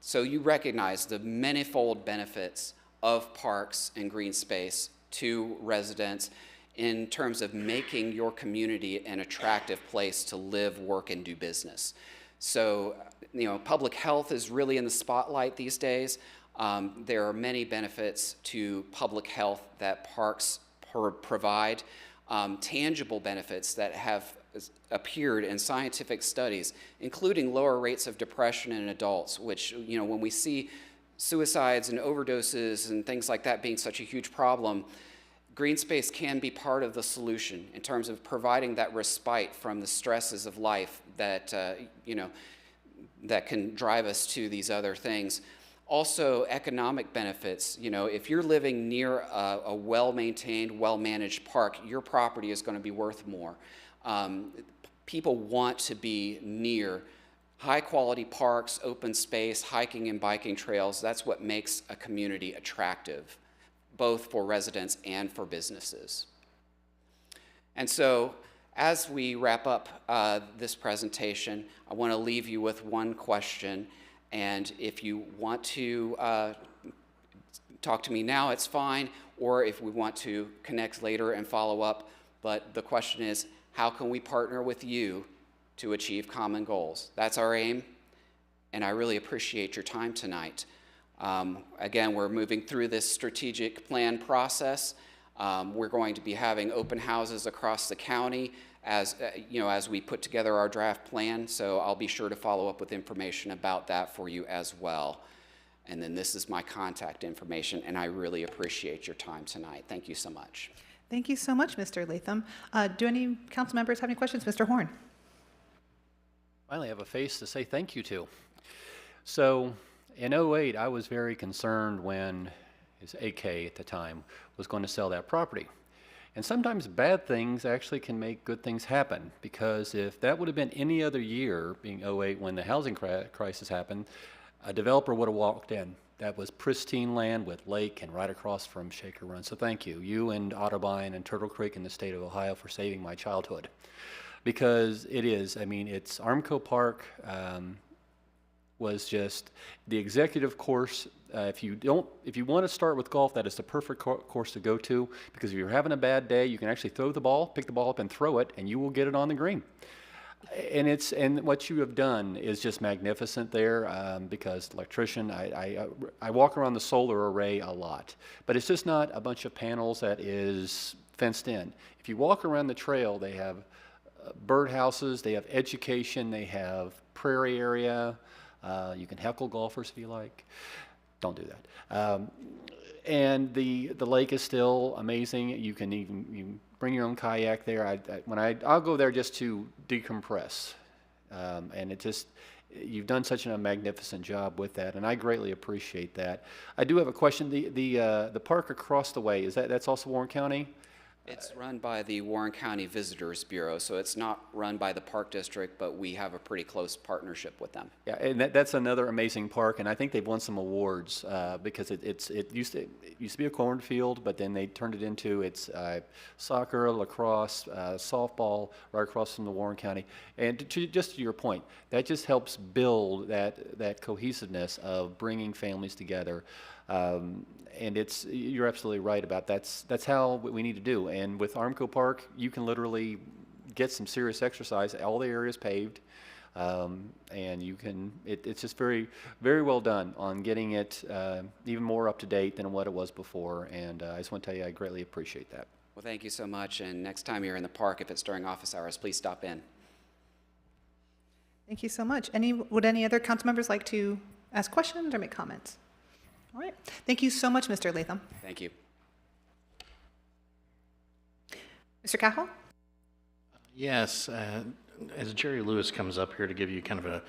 Speaker 13: So you recognize the manifold benefits of parks and green space to residents in terms of making your community an attractive place to live, work, and do business. So, public health is really in the spotlight these days. There are many benefits to public health that parks provide, tangible benefits that have appeared in scientific studies, including lower rates of depression in adults, which, when we see suicides and overdoses and things like that being such a huge problem, green space can be part of the solution in terms of providing that respite from the stresses of life that, that can drive us to these other things. Also, economic benefits. If you're living near a well-maintained, well-managed park, your property is going to be worth more. People want to be near high-quality parks, open space, hiking and biking trails. That's what makes a community attractive, both for residents and for businesses. And so, as we wrap up this presentation, I want to leave you with one question. And if you want to talk to me now, it's fine. Or if we want to connect later and follow up. But the question is, how can we partner with you to achieve common goals? That's our aim. And I really appreciate your time tonight. Again, we're moving through this strategic plan process. We're going to be having open houses across the county as we put together our draft plan. So I'll be sure to follow up with information about that for you as well. And then this is my contact information, and I really appreciate your time tonight. Thank you so much.
Speaker 1: Thank you so much, Mr. Latham. Do any council members have any questions? Mr. Horn.
Speaker 11: Finally have a face to say thank you to. So in 2008, I was very concerned when his AK at the time was going to sell that property. And sometimes bad things actually can make good things happen, because if that would have been any other year, being 2008 when the housing crisis happened, A developer would have walked in. That was pristine land with lake and right across from Shaker Run. So thank you. You and Otterbein and Turtle Creek in the state of Ohio for saving my childhood. Because it is, I mean, it's Armco Park was just the executive course. If you want to start with golf, that is the perfect course to go to, because if you're having a bad day, you can actually throw the ball, pick the ball up and throw it, and you will get it on the green. And what you have done is just magnificent there, because electrician, I walk around the solar array a lot, but it's just not a bunch of panels that is fenced in. If you walk around the trail, they have birdhouses, they have education, they have prairie area. You can heckle golfers if you like. Don't do that. And the lake is still amazing. You can bring your own kayak there. I'll go there just to decompress. And you've done such a magnificent job with that, and I greatly appreciate that. I do have a question. The park across the way, that's also Warren County?
Speaker 13: It's run by the Warren County Visitors Bureau, so it's not run by the Park District, but we have a pretty close partnership with them.
Speaker 11: Yeah, and that's another amazing park, and I think they've won some awards because it used to be a cornfield, but then they turned it into soccer, lacrosse, softball right across from the Warren County. And just to your point, that just helps build that cohesiveness of bringing families together. And you're absolutely right about that's how we need to do. And with Armco Park, you can literally get some serious exercise. All the area is paved, and it's just very, very well done on getting it even more up to date than what it was before. And I just want to tell you, I greatly appreciate that.
Speaker 13: Well, thank you so much. And next time you're in the park, if it's during office hours, please stop in.
Speaker 1: Thank you so much. Would any other council members like to ask questions or make comments? All right. Thank you so much, Mr. Latham.
Speaker 13: Thank you.
Speaker 1: Mr. Cahill?
Speaker 12: Yes, as Jerry Lewis comes up here to give you kind of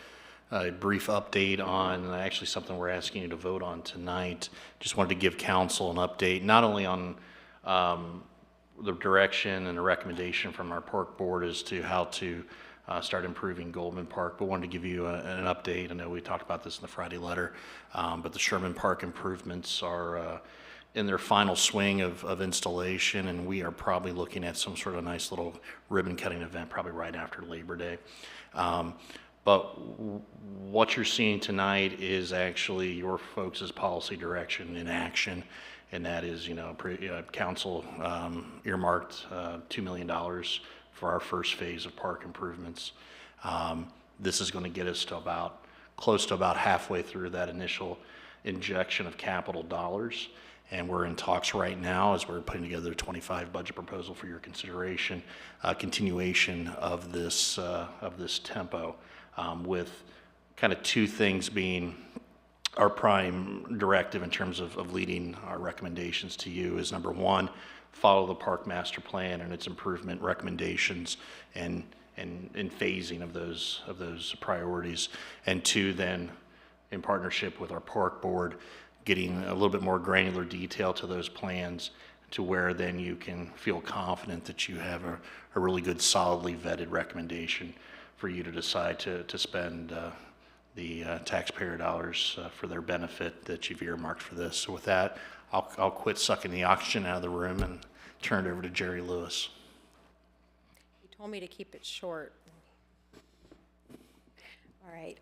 Speaker 12: a brief update on actually something we're asking you to vote on tonight, just wanted to give council an update, not only on the direction and the recommendation from our park board as to how to start improving Goldman Park, but wanted to give you an update. I know we talked about this in the Friday letter, but the Sherman Park improvements are in their final swing of installation, and we are probably looking at some sort of nice little ribbon cutting event probably right after Labor Day. But what you're seeing tonight is actually your folks' policy direction in action, and that is, council earmarked $2 million for our first phase of park improvements. This is going to get us to close to about halfway through that initial injection of capital dollars, and we're in talks right now as we're putting together a 25 budget proposal for your consideration, continuation of this tempo, with kind of two things being our prime directive in terms of leading our recommendations to you is, number one, follow the park master plan and its improvement recommendations and phasing of those priorities, and two, then in partnership with our park board, getting a little bit more granular detail to those plans to where then you can feel confident that you have a really good, solidly vetted recommendation for you to decide to spend the taxpayer dollars for their benefit that you've earmarked for this. So with that, I'll quit sucking the oxygen out of the room and turn it over to Jerry Lewis.
Speaker 14: You told me to keep it short. All right.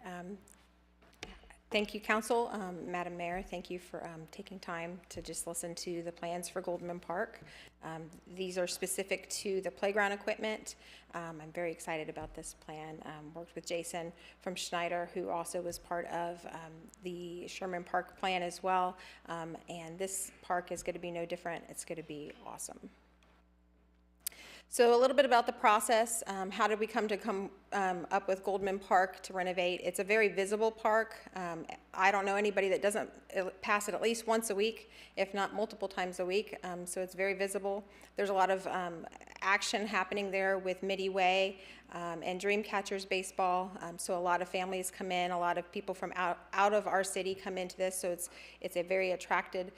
Speaker 14: Thank you, Council. Madam Mayor, thank you for taking time to just listen to the plans for Goldman Park. These are specific to the playground equipment. I'm very excited about this plan. Worked with Jason from Schneider, who also was part of the Sherman Park plan as well. And this park is going to be no different. It's going to be awesome. So a little bit about the process. How did we come up with Goldman Park to renovate? It's a very visible park. I don't know anybody that doesn't pass it at least once a week, if not multiple times a week. So it's very visible. There's a lot of action happening there with Middy Way and Dreamcatchers baseball. So a lot of families come in. A lot of people from out of our city come into this. So it's a very attracted,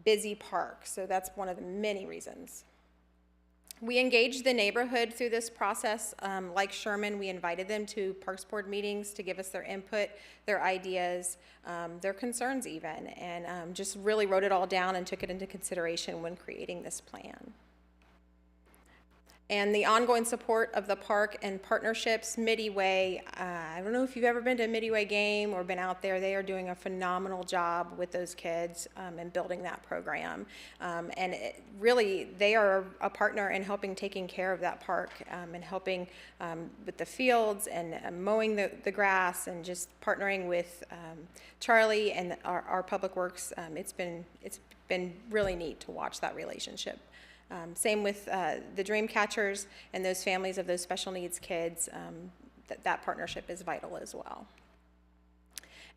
Speaker 14: busy park. So that's one of the many reasons. We engaged the neighborhood through this process. Like Sherman, we invited them to Parks Board meetings to give us their input, their ideas, their concerns even, and just really wrote it all down and took it into consideration when creating this plan. And the ongoing support of the park and partnerships, Midway, I don't know if you've ever been to a Midway game or been out there. They are doing a phenomenal job with those kids and building that program. And really, they are a partner in helping taking care of that park and helping with the fields and mowing the grass and just partnering with Charlie and our Public Works. It's been really neat to watch that relationship. Same with the dream catchers and those families of those special needs kids. That partnership is vital as well.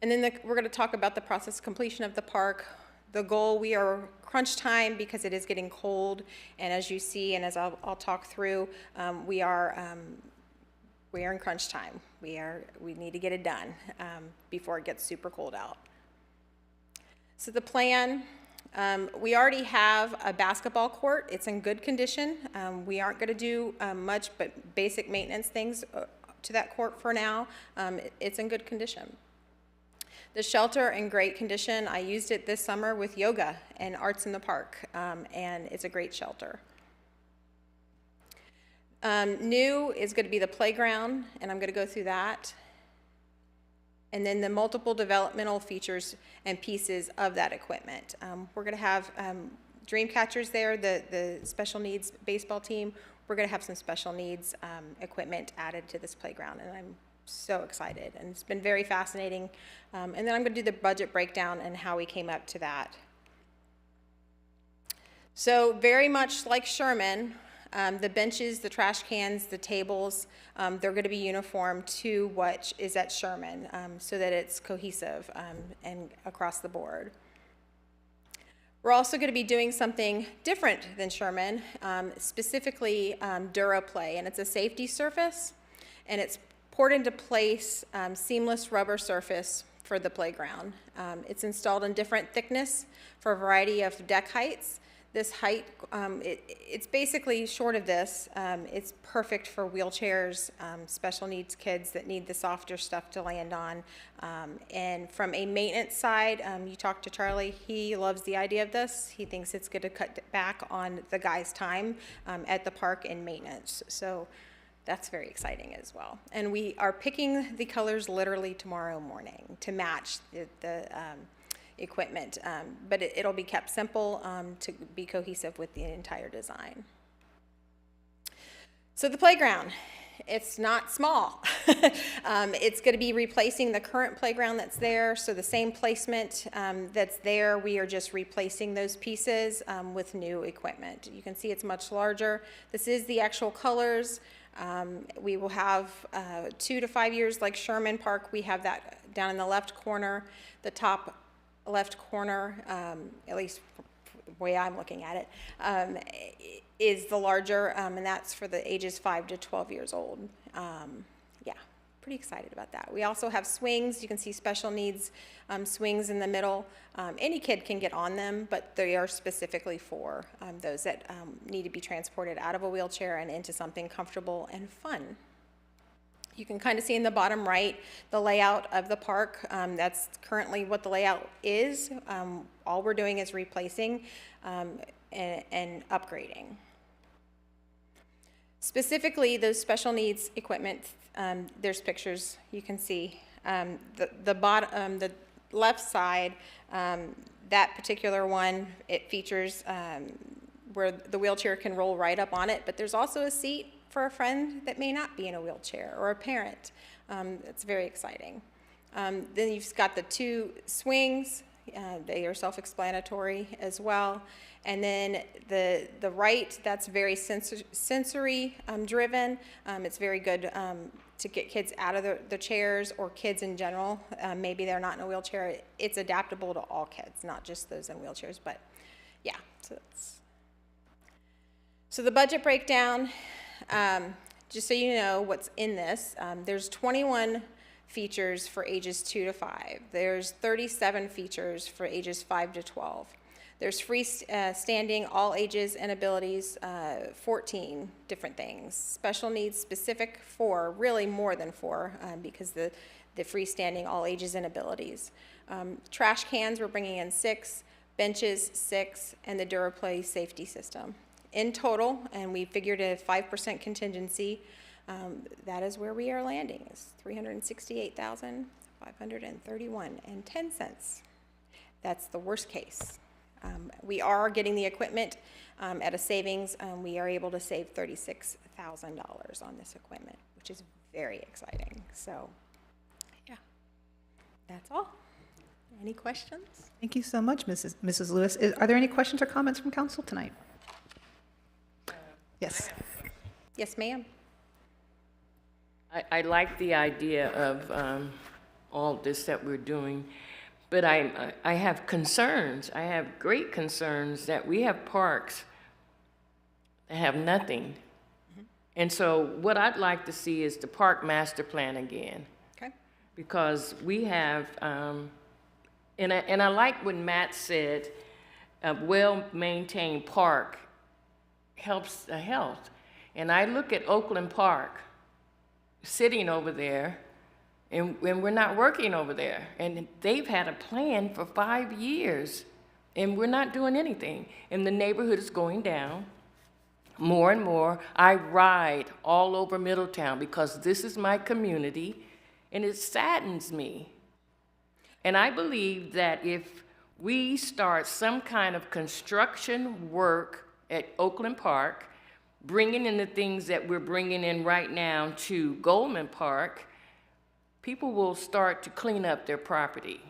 Speaker 14: And then we're going to talk about the process completion of the park. The goal, we are crunch time because it is getting cold, and as you see, and as I'll talk through, we are in crunch time. We need to get it done before it gets super cold out. So the plan. We already have a basketball court. It's in good condition. We aren't going to do much but basic maintenance things to that court for now. It's in good condition. The shelter in great condition. I used it this summer with yoga and arts in the park, and it's a great shelter. New is going to be the playground, and I'm going to go through that. And then the multiple developmental features and pieces of that equipment. We're going to have dream catchers there, the special needs baseball team. We're going to have some special needs equipment added to this playground, and I'm so excited. And it's been very fascinating. And then I'm going to do the budget breakdown and how we came up to that. So very much like Sherman, the benches, the trash cans, the tables, they're going to be uniform to what is at Sherman so that it's cohesive and across the board. We're also going to be doing something different than Sherman, specifically DuraPlay, and it's a safety surface, and it's poured into place seamless rubber surface for the playground. It's installed in different thickness for a variety of deck heights. This height, it's basically short of this. It's perfect for wheelchairs, special needs kids that need the softer stuff to land on. And from a maintenance side, you talk to Charlie, he loves the idea of this. He thinks it's going to cut back on the guys' time at the park in maintenance. So that's very exciting as well. And we are picking the colors literally tomorrow morning to match the equipment, but it'll be kept simple to be cohesive with the entire design. So the playground, it's not small. It's going to be replacing the current playground that's there, so the same placement that's there, we are just replacing those pieces with new equipment. You can see it's much larger. This is the actual colors. We will have 2 to 5 years like Sherman Park. We have that down in the left corner, the top left corner, at least the way I'm looking at it, is the larger, and that's for the ages 5 to 12 years old. Yeah, pretty excited about that. We also have swings. You can see special needs swings in the middle. Any kid can get on them, but they are specifically for those that need to be transported out of a wheelchair and into something comfortable and fun. You can kind of see in the bottom right the layout of the park. That's currently what the layout is. All we're doing is replacing and upgrading. Specifically, those special needs equipment, there's pictures you can see. The left side, that particular one, it features where the wheelchair can roll right up on it, but there's also a seat for a friend that may not be in a wheelchair or a parent. It's very exciting. Then you've got the 2 swings. They are self-explanatory as well. And then the right, that's very sensory driven. It's very good to get kids out of the chairs, or kids in general. Maybe they're not in a wheelchair. It's adaptable to all kids, not just those in wheelchairs, but yeah. So the budget breakdown, just so you know what's in this, there's 21 features for ages 2 to 5. There's 37 features for ages 5 to 12. There's standing, all ages and abilities, 14 different things. Special needs specific 4, really more than 4, because the freestanding, all ages and abilities. Trash cans, we're bringing in 6, benches 6, and the DuraPlay safety system. In total, and we figured a 5% contingency, that is where we are landing, is $368,531.10. That's the worst case. We are getting the equipment at a savings. We are able to save $36,000 on this equipment, which is very exciting. So, yeah, that's all. Any questions?
Speaker 1: Thank you so much, Mrs. Lewis. Are there any questions or comments from council tonight? Yes.
Speaker 14: Yes, ma'am.
Speaker 9: I like the idea of all this that we're doing, but I have concerns. I have great concerns that we have parks that have nothing. And so what I'd like to see is the park master plan again.
Speaker 14: Okay.
Speaker 9: Because we have, and I like what Matt said, a well-maintained park helps the health. And I look at Oakland Park, sitting over there, and we're not working over there. And they've had a plan for 5 years, and we're not doing anything. And the neighborhood is going down more and more. I ride all over Middletown because this is my community, and it saddens me. And I believe that if we start some kind of construction work at Oakland Park, bringing in the things that we're bringing in right now to Goldman Park, people will start to clean up their property.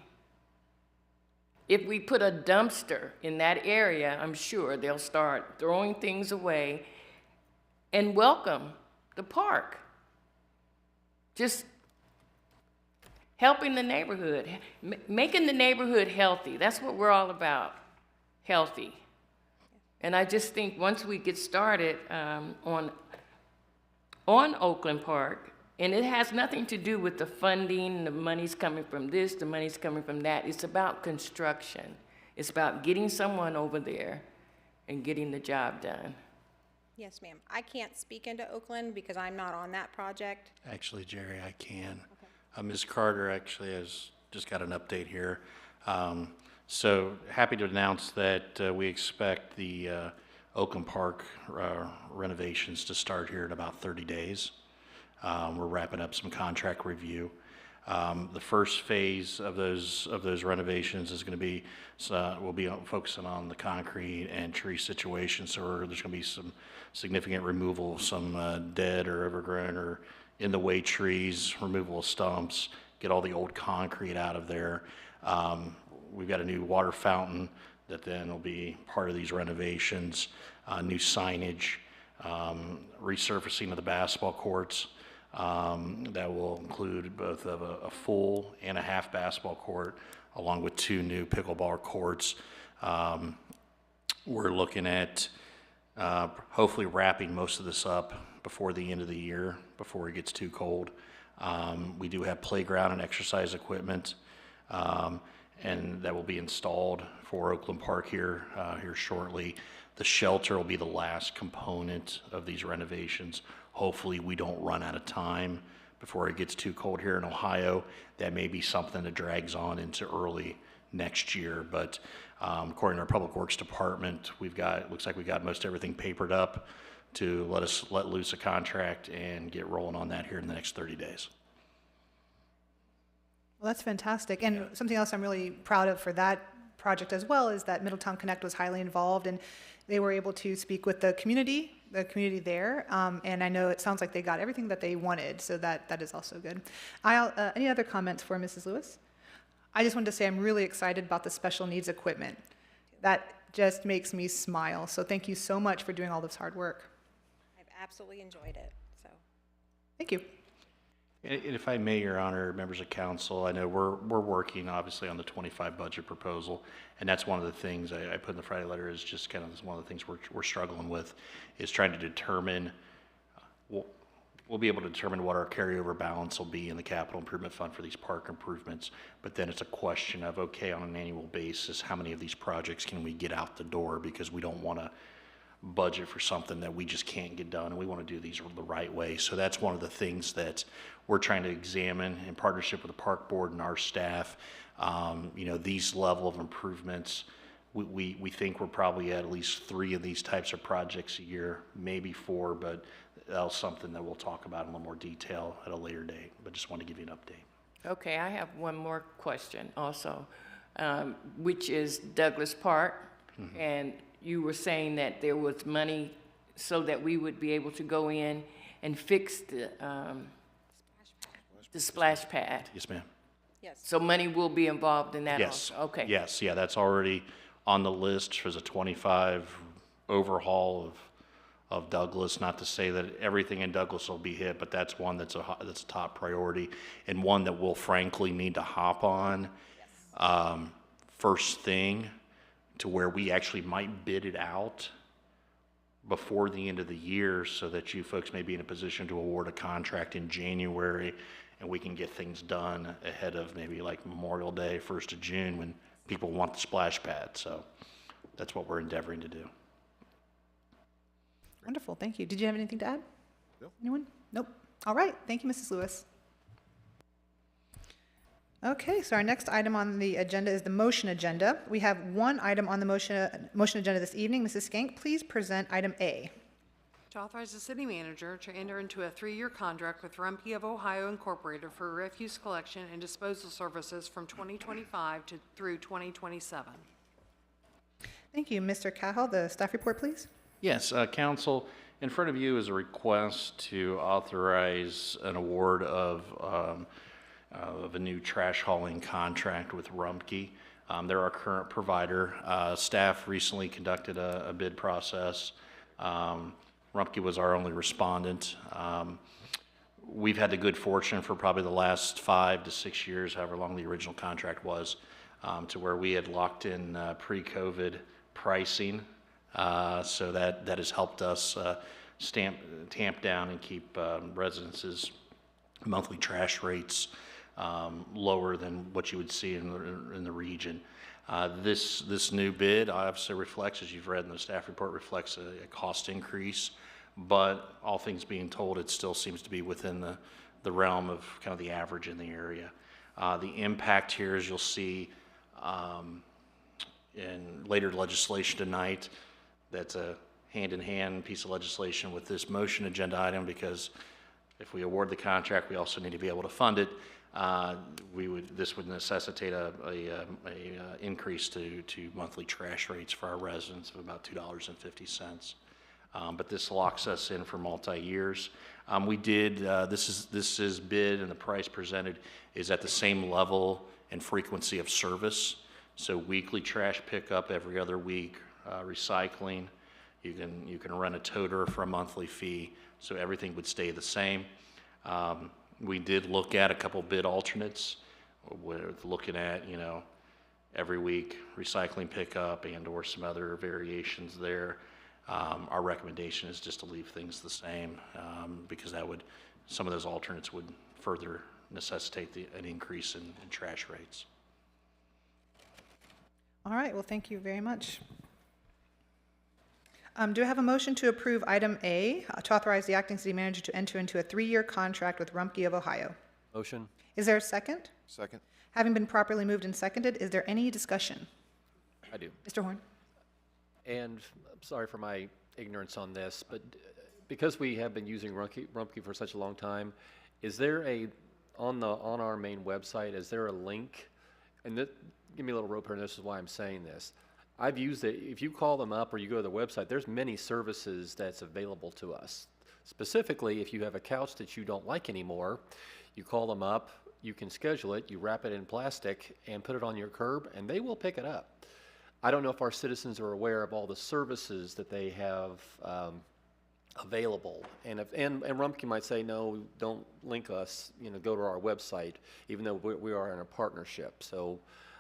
Speaker 9: If we put a dumpster in that area, I'm sure they'll start throwing things away and welcome the park. Just helping the neighborhood, making the neighborhood healthy. That's what we're all about, healthy. And I just think once we get started on Oakland Park, and it has nothing to do with the funding, the money's coming from this, the money's coming from that. It's about construction. It's about getting someone over there and getting the job done.
Speaker 14: Yes, ma'am. I can't speak into Oakland because I'm not on that project.
Speaker 12: Actually, Jerry, I can. Ms. Carter actually has just got an update here. So happy to announce that we expect the Oakland Park renovations to start here in about 30 days. We're wrapping up some contract review. The first phase of those renovations is going to be, we'll be focusing on the concrete and tree situation. So there's going to be some significant removal of some dead or overgrown or in the way trees, removal of stumps, get all the old concrete out of there. We've got a new water fountain that then will be part of these renovations, new signage, resurfacing of the basketball courts. That will include both of a full and a half basketball court, along with 2 new pickleball courts. We're looking at hopefully wrapping most of this up before the end of the year, before it gets too cold. We do have playground and exercise equipment, and that will be installed for Oakland Park here shortly. The shelter will be the last component of these renovations. Hopefully we don't run out of time before it gets too cold here in Ohio. That may be something that drags on into early next year, but according to our Public Works Department, looks like we got most everything papered up to let loose a contract and get rolling on that here in the next 30 days.
Speaker 1: Well, that's fantastic. And something else I'm really proud of for that project as well is that Middletown Connect was highly involved, and they were able to speak with the community there. And I know it sounds like they got everything that they wanted, so that is also good. Any other comments for Mrs. Lewis? I just wanted to say I'm really excited about the special needs equipment. That just makes me smile. So thank you so much for doing all this hard work.
Speaker 14: I've absolutely enjoyed it, so.
Speaker 1: Thank you.
Speaker 12: And if I may, Your Honor, members of council, I know we're working obviously on the 25 budget proposal, and that's one of the things I put in the Friday letter is just kind of one of the things we're struggling with, is trying to determine, well, we'll be able to determine what our carryover balance will be in the capital improvement fund for these park improvements. But then it's a question of, okay, on an annual basis, how many of these projects can we get out the door? Because we don't want to budget for something that we just can't get done, and we want to do these the right way. So that's one of the things that we're trying to examine in partnership with the park board and our staff. You know, these level of improvements, we think we're probably at least 3 of these types of projects a year, maybe 4, but that's something that we'll talk about in a little more detail at a later date. But just want to give you an update.
Speaker 9: Okay, I have one more question also, which is Douglas Park. And you were saying that there was money so that we would be able to go in and fix the splash pad.
Speaker 12: Yes, ma'am.
Speaker 14: Yes.
Speaker 9: So money will be involved in that
Speaker 12: Yes.
Speaker 9: also? Okay.
Speaker 12: Yes, yeah, that's already on the list for the 25 overhaul of Douglas. Not to say that everything in Douglas will be hit, but that's one that's a top priority, and one that we'll frankly need to hop on first thing, to where we actually might bid it out before the end of the year, so that you folks may be in a position to award a contract in January, and we can get things done ahead of maybe like Memorial Day, 1st of June, when people want the splash pad. So that's what we're endeavoring to do.
Speaker 1: Wonderful, thank you. Did you have anything to add?
Speaker 10: No.
Speaker 1: Anyone? Nope. All right, thank you, Mrs. Lewis. Okay, so our next item on the agenda is the motion agenda. We have one item on the motion agenda this evening. Mrs. Skank, please present item A.
Speaker 2: To authorize the city manager to enter into a 3-year contract with Rumpke of Ohio Incorporated for refuse collection and disposal services from 2025 through 2027.
Speaker 12: Thank you. Mr. Cahill, the staff report, please.
Speaker 13: Yes, Council, in front of you is a request to authorize an award of a new trash hauling contract with Rumpke. They're our current provider. Staff recently conducted a bid process. Rumpke was our only respondent. We've had the good fortune for probably the last 5 to 6 years, however long the original contract was, to where we had locked in pre-COVID pricing. So that has helped us tamp down and keep residences' monthly trash rates lower than what you would see in the region. This new bid obviously reflects, as you've read in the staff report, reflects a cost increase, but all things being told, it still seems to be within the realm of kind of the average in the area. The impact here, as you'll see in later legislation tonight, that's a hand-in-hand piece of legislation with this motion agenda item, because if we award the contract, we also need to be able to fund it. This would necessitate a increase to monthly trash rates for our residents of about $2.50. But this locks us in for multi-years. This is bid, and the price presented is at the same level and frequency of service. So weekly trash pickup every other week, recycling. You can rent a toter for a monthly fee, so everything would stay the same. We did look at a couple bid alternates. We're looking at, every week recycling pickup and/or some other variations there. Our recommendation is just to leave things the same, because some of those alternates would further necessitate an increase in trash rates.
Speaker 1: All right, well, thank you very much. Do I have a motion to approve item A, to authorize the acting city manager to enter into a 3-year contract with Rumpke of Ohio?
Speaker 11: Motion.
Speaker 1: Is there a second?
Speaker 10: Second.
Speaker 1: Having been properly moved and seconded, is there any discussion?
Speaker 11: I do.
Speaker 1: Mr. Horn?
Speaker 11: And I'm sorry for my ignorance on this, but because we have been using Rumpke for such a long time, is there on our main website, is there a link? And give me a little rope here, and this is why I'm saying this. I've used it. If you call them up or you go to the website, there's many services that's available to us. Specifically, if you have a couch that you don't like anymore, you call them up, you can schedule it, you wrap it in plastic and put it on your curb, and they will pick it up. I don't know if our citizens are aware of all the services that they have available. And Rumpke might say, no, don't link us, go to our website, even though we are in a partnership. So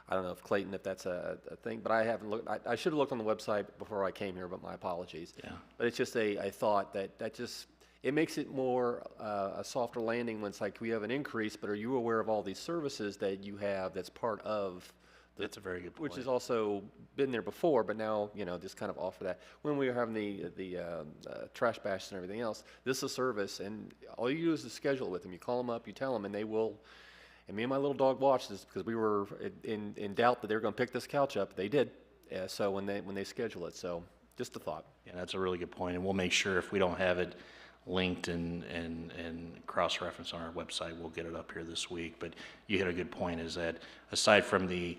Speaker 11: I don't know if that's a thing, but I haven't looked. I should have looked on the website before I came here, but my apologies.
Speaker 13: Yeah.
Speaker 11: But it's just a thought that just, it makes it more a softer landing when it's like we have an increase, but are you aware of all these services that you have that's part of
Speaker 12: That's a very good point.
Speaker 11: which has also been there before, but now, just kind of offer that. When we were having the trash bash and everything else, this is a service, and all you do is to schedule it with them. You call them up, you tell them, and they will. And me and my little dog watched this because we were in doubt that they were going to pick this couch up. They did. So when they schedule it, so just a thought.
Speaker 12: Yeah, that's a really good point, and we'll make sure if we don't have it linked and cross-referenced on our website, we'll get it up here this week. But you hit a good point, is that aside from the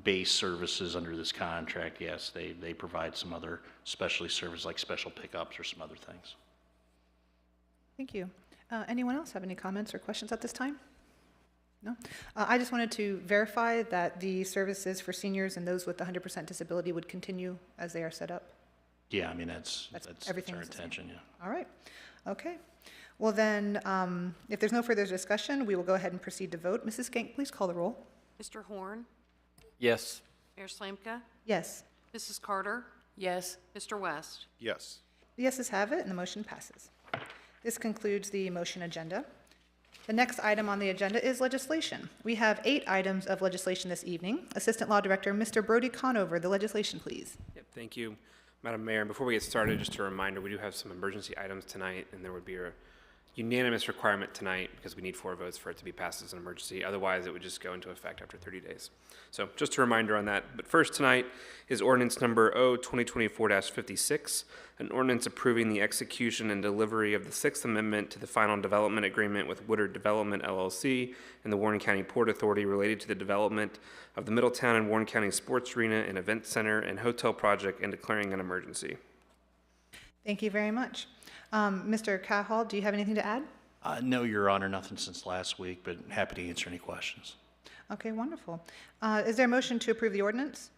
Speaker 12: base services under this contract, yes, they provide some other specialty services like special pickups or some other things.
Speaker 1: Thank you. Anyone else have any comments or questions at this time? No? I just wanted to verify that the services for seniors and those with 100% disability would continue as they are set up.
Speaker 12: Yeah, I mean, that's our
Speaker 1: everything's the same.
Speaker 12: intention, yeah.
Speaker 1: All right. Okay. Well then, if there's no further discussion, we will go ahead and proceed to vote. Mrs. Skank, please call the roll.
Speaker 2: Mr. Horn,
Speaker 11: Yes.
Speaker 2: Mayor Slanka,
Speaker 1: Yes.
Speaker 2: Mrs. Carter,
Speaker 9: Yes.
Speaker 2: Mr. West.
Speaker 10: Yes.
Speaker 1: The yeses have it, and the motion passes. This concludes the motion agenda. The next item on the agenda is legislation. We have 8 items of legislation this evening. Assistant Law Director, Mr. Brody Conover, the legislation, please.
Speaker 15: Yep, thank you, Madam Mayor. And before we get started, just a reminder, we do have some emergency items tonight, and there would be a unanimous requirement tonight because we need 4 votes for it to be passed as an emergency. Otherwise, it would just go into effect after 30 days. So just a reminder on that. But first tonight is ordinance number O-2024-56, an ordinance approving the execution and delivery of the 6th Amendment to the final development agreement with Woodard Development, LLC, and the Warren County Port Authority related to the development of the Middletown and Warren County Sports Arena and Event Center and Hotel project and declaring an emergency.
Speaker 1: Thank you very much. Mr. Cahall, do you have anything to add?
Speaker 12: No, Your Honor, nothing since last week, but happy to answer any questions.
Speaker 1: Okay, wonderful. Is there a motion to approve the ordinance?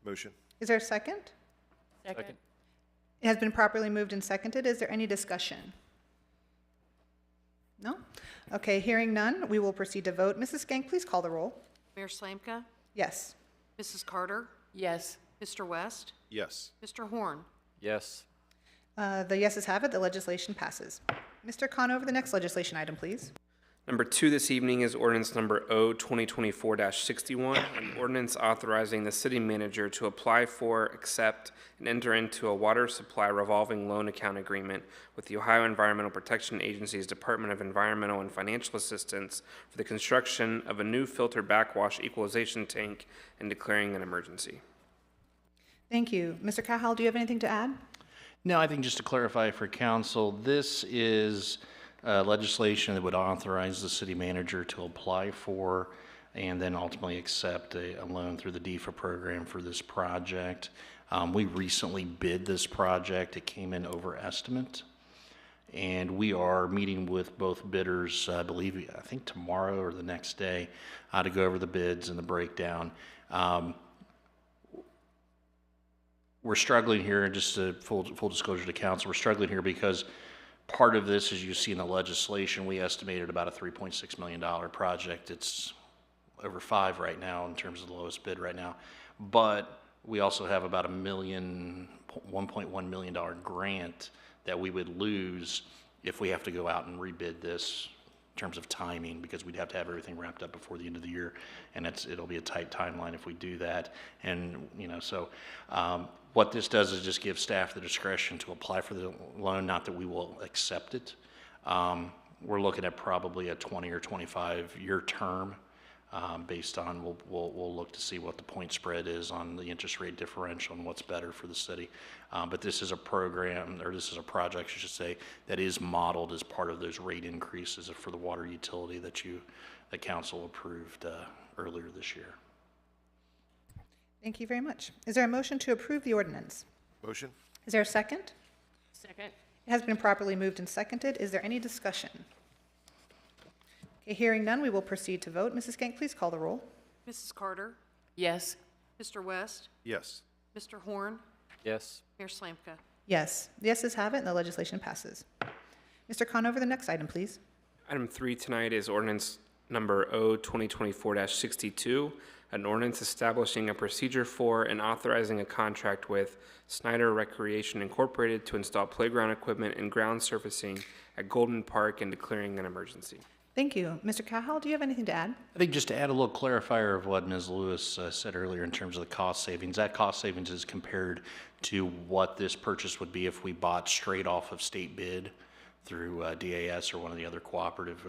Speaker 10: Motion.
Speaker 1: Is there a second?
Speaker 9: Second.
Speaker 1: It has been properly moved and seconded. Is there any discussion? No? Okay, hearing none, we will proceed to vote. Mrs. Skank, please call the roll.
Speaker 2: Mayor Slanka,
Speaker 1: Yes.
Speaker 2: Mrs. Carter,
Speaker 9: Yes.
Speaker 2: Mr. West,
Speaker 10: Yes.
Speaker 2: Mr. Horn.
Speaker 11: Yes.
Speaker 1: The yeses have it. The legislation passes. Mr. Conover, the next legislation item, please.
Speaker 15: Number 2 this evening is ordinance number O-2024-61, an ordinance authorizing the city manager to apply for, accept, and enter into a water supply revolving loan account agreement with the Ohio Environmental Protection Agency's Department of Environmental and Financial Assistance for the construction of a new filter backwash equalization tank and declaring an emergency.
Speaker 1: Thank you. Mr. Cahall, do you have anything to add?
Speaker 12: No, I think just to clarify for council, this is legislation that would authorize the city manager to apply for and then ultimately accept a loan through the DEFA program for this project. We recently bid this project. It came in over estimate. And we are meeting with both bidders, I think tomorrow or the next day, to go over the bids and the breakdown. We're struggling here, and just full disclosure to council, we're struggling here because part of this, as you see in the legislation, we estimated about a $3.6 million project. It's over 5 right now in terms of the lowest bid right now. But we also have about $1.1 million grant that we would lose if we have to go out and rebid this in terms of timing, because we'd have to have everything wrapped up before the end of the year, and it'll be a tight timeline if we do that. And what this does is just give staff the discretion to apply for the loan, not that we will accept it. We're looking at probably a 20 or 25 year term, based on, we'll look to see what the point spread is on the interest rate differential and what's better for the city. But this is a program, or this is a project, I should say, that is modeled as part of those rate increases for the water utility that council approved earlier this year.
Speaker 1: Thank you very much. Is there a motion to approve the ordinance?
Speaker 10: Motion.
Speaker 1: Is there a second?
Speaker 9: Second.
Speaker 1: It has been properly moved and seconded. Is there any discussion? Okay, hearing none, we will proceed to vote. Mrs. Skank, please call the roll.
Speaker 2: Mrs. Carter,
Speaker 9: Yes.
Speaker 2: Mr. West,
Speaker 10: Yes.
Speaker 2: Mr. Horn,
Speaker 11: Yes.
Speaker 2: Mayor Slanka.
Speaker 1: Yes. The yeses have it, and the legislation passes. Mr. Conover, the next item, please.
Speaker 15: Item 3 tonight is ordinance number O-2024-62, an ordinance establishing a procedure for and authorizing a contract with Snyder Recreation Incorporated to install playground equipment and ground surfacing at Golden Park and declaring an emergency.
Speaker 1: Thank you. Mr. Cahal, do you have anything to add?
Speaker 12: I think just to add a little clarifier of what Ms. Lewis said earlier in terms of the cost savings, that cost savings is compared to what this purchase would be if we bought straight off of state bid through DAS or one of the other cooperative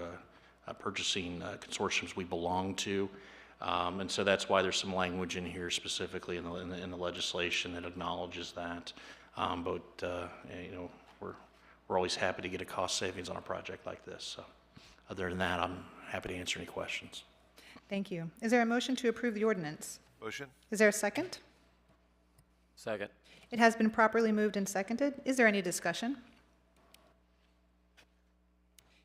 Speaker 12: purchasing consortiums we belong to. And so that's why there's some language in here specifically in the legislation that acknowledges that. But you know, we're always happy to get a cost savings on a project like this. So other than that, I'm happy to answer any questions.
Speaker 1: Thank you. Is there a motion to approve the ordinance?
Speaker 10: Motion?
Speaker 1: Is there a second?
Speaker 11: Second.
Speaker 1: It has been properly moved and seconded. Is there any discussion?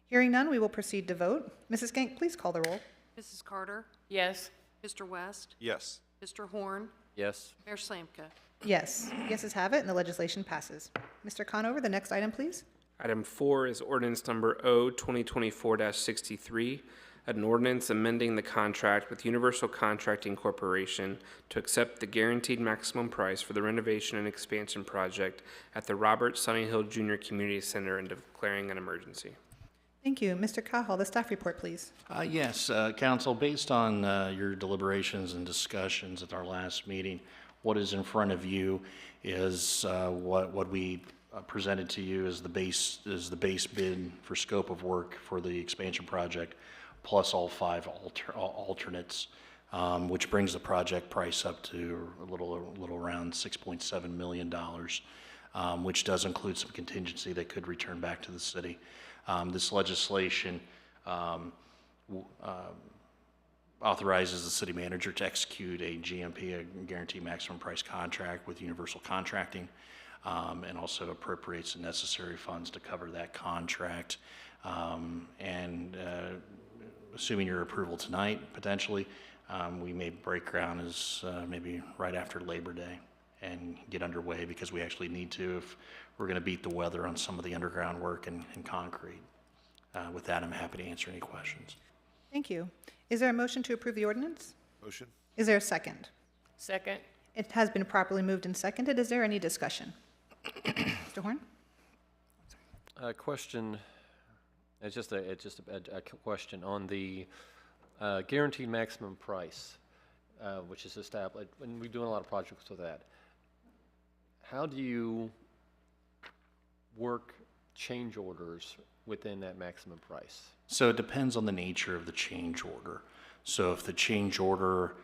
Speaker 1: Hearing none, we will proceed to vote. Mrs. Genk, please call the roll.
Speaker 2: Mrs. Carter?
Speaker 3: Yes.
Speaker 2: Mr. West?
Speaker 10: Yes.
Speaker 2: Mr. Horn?
Speaker 11: Yes.
Speaker 2: Mayor Slanka?
Speaker 1: Yes. Yeses have it, and the legislation passes. Mr. Conover, the next item, please.
Speaker 15: Item 4 is ordinance number O 2024-63, an ordinance amending the contract with Universal Contracting Corporation to accept the guaranteed maximum price for the renovation and expansion project at the Robert Sunnyhill Jr. Community Center and declaring an emergency.
Speaker 1: Thank you. Mr. Cahal, the staff report, please.
Speaker 12: Yes, Council, based on your deliberations and discussions at our last meeting, what is in front of you is what we presented to you as the base bid for scope of work for the expansion project, plus all 5 alternates, which brings the project price up to a little around $6.7 million, which does include some contingency that could return back to the city. This legislation authorizes the city manager to execute a GMP, a guaranteed maximum price contract with Universal Contracting, and also appropriates the necessary funds to cover that contract. Assuming your approval tonight, potentially, we may break ground as maybe right after Labor Day and get underway, because we actually need to if we're going to beat the weather on some of the underground work and concrete. With that, I'm happy to answer any questions.
Speaker 1: Thank you. Is there a motion to approve the ordinance?
Speaker 10: Motion?
Speaker 1: Is there a second?
Speaker 9: Second?
Speaker 1: It has been properly moved and seconded. Is there any discussion? Mr. Horn?
Speaker 11: Question, it's just a question on the guaranteed maximum price, which is established, and we're doing a lot of projects with that. How do you work change orders within that maximum price?
Speaker 12: So it depends on the nature of the change order. So if the change order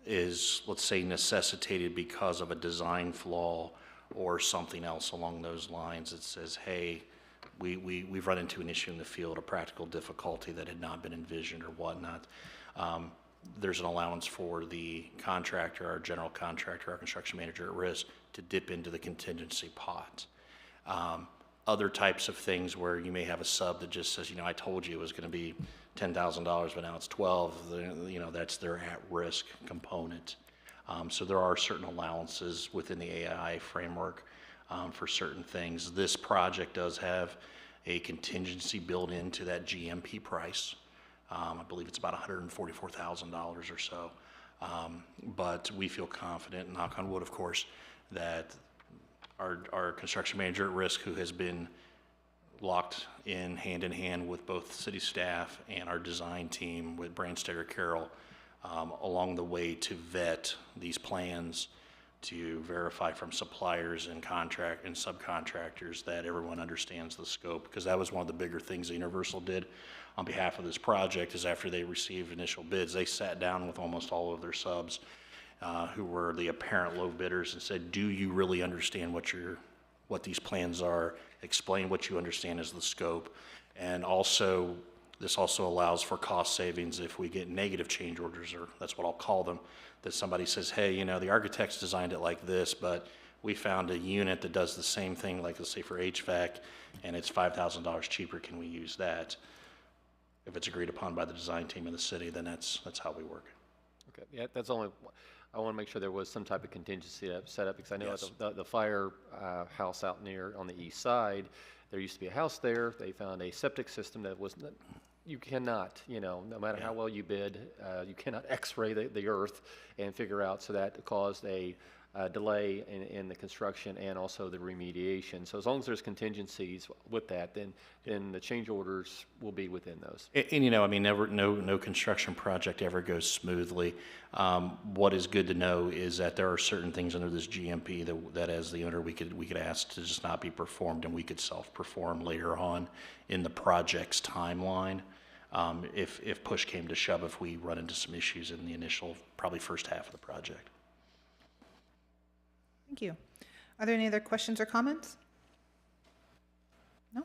Speaker 12: is, let's say, necessitated because of a design flaw or something else along those lines, it says, hey, we've run into an issue in the field, a practical difficulty that had not been envisioned or whatnot, there's an allowance for the contractor, our general contractor, our construction manager at risk, to dip into the contingency pot. Other types of things where you may have a sub that just says, I told you it was going to be $10,000, but now it's 12, that's their at-risk component. So there are certain allowances within the AI framework for certain things. This project does have a contingency built into that GMP price. I believe it's about $144,000 or so. But we feel confident, knock on wood, of course, that our construction manager at risk, who has been locked in hand with both city staff and our design team with Brandstetter Carroll along the way to vet these plans, to verify from suppliers and subcontractors that everyone understands the scope, because that was one of the bigger things that Universal did on behalf of this project. Is after they received initial bids, they sat down with almost all of their subs who were the apparent low bidders and said, do you really understand what these plans are? Explain what you understand as the scope. And also, this also allows for cost savings if we get negative change orders, or that's what I'll call them, that somebody says, hey, the architects designed it like this, but we found a unit that does the same thing, like let's say for HVAC, and it's $5,000 cheaper, can we use that? If it's agreed upon by the design team of the city, then that's how we work.
Speaker 11: Okay, yeah, that's only, I want to make sure there was some type of contingency set up, because I know
Speaker 12: Yes.
Speaker 11: at the fire house out near on the east side, there used to be a house there. They found a septic system that was, you cannot, no matter how well you bid, you cannot x-ray the earth and figure out, so that caused a delay in the construction and also the remediation. So as long as there's contingencies with that, then the change orders will be within those.
Speaker 12: And I mean, no construction project ever goes smoothly. What is good to know is that there are certain things under this GMP that as the owner, we could ask to just not be performed, and we could self-perform later on in the project's timeline. If push came to shove, if we run into some issues in the initial, probably first half of the project.
Speaker 1: Thank you. Are there any other questions or comments? No?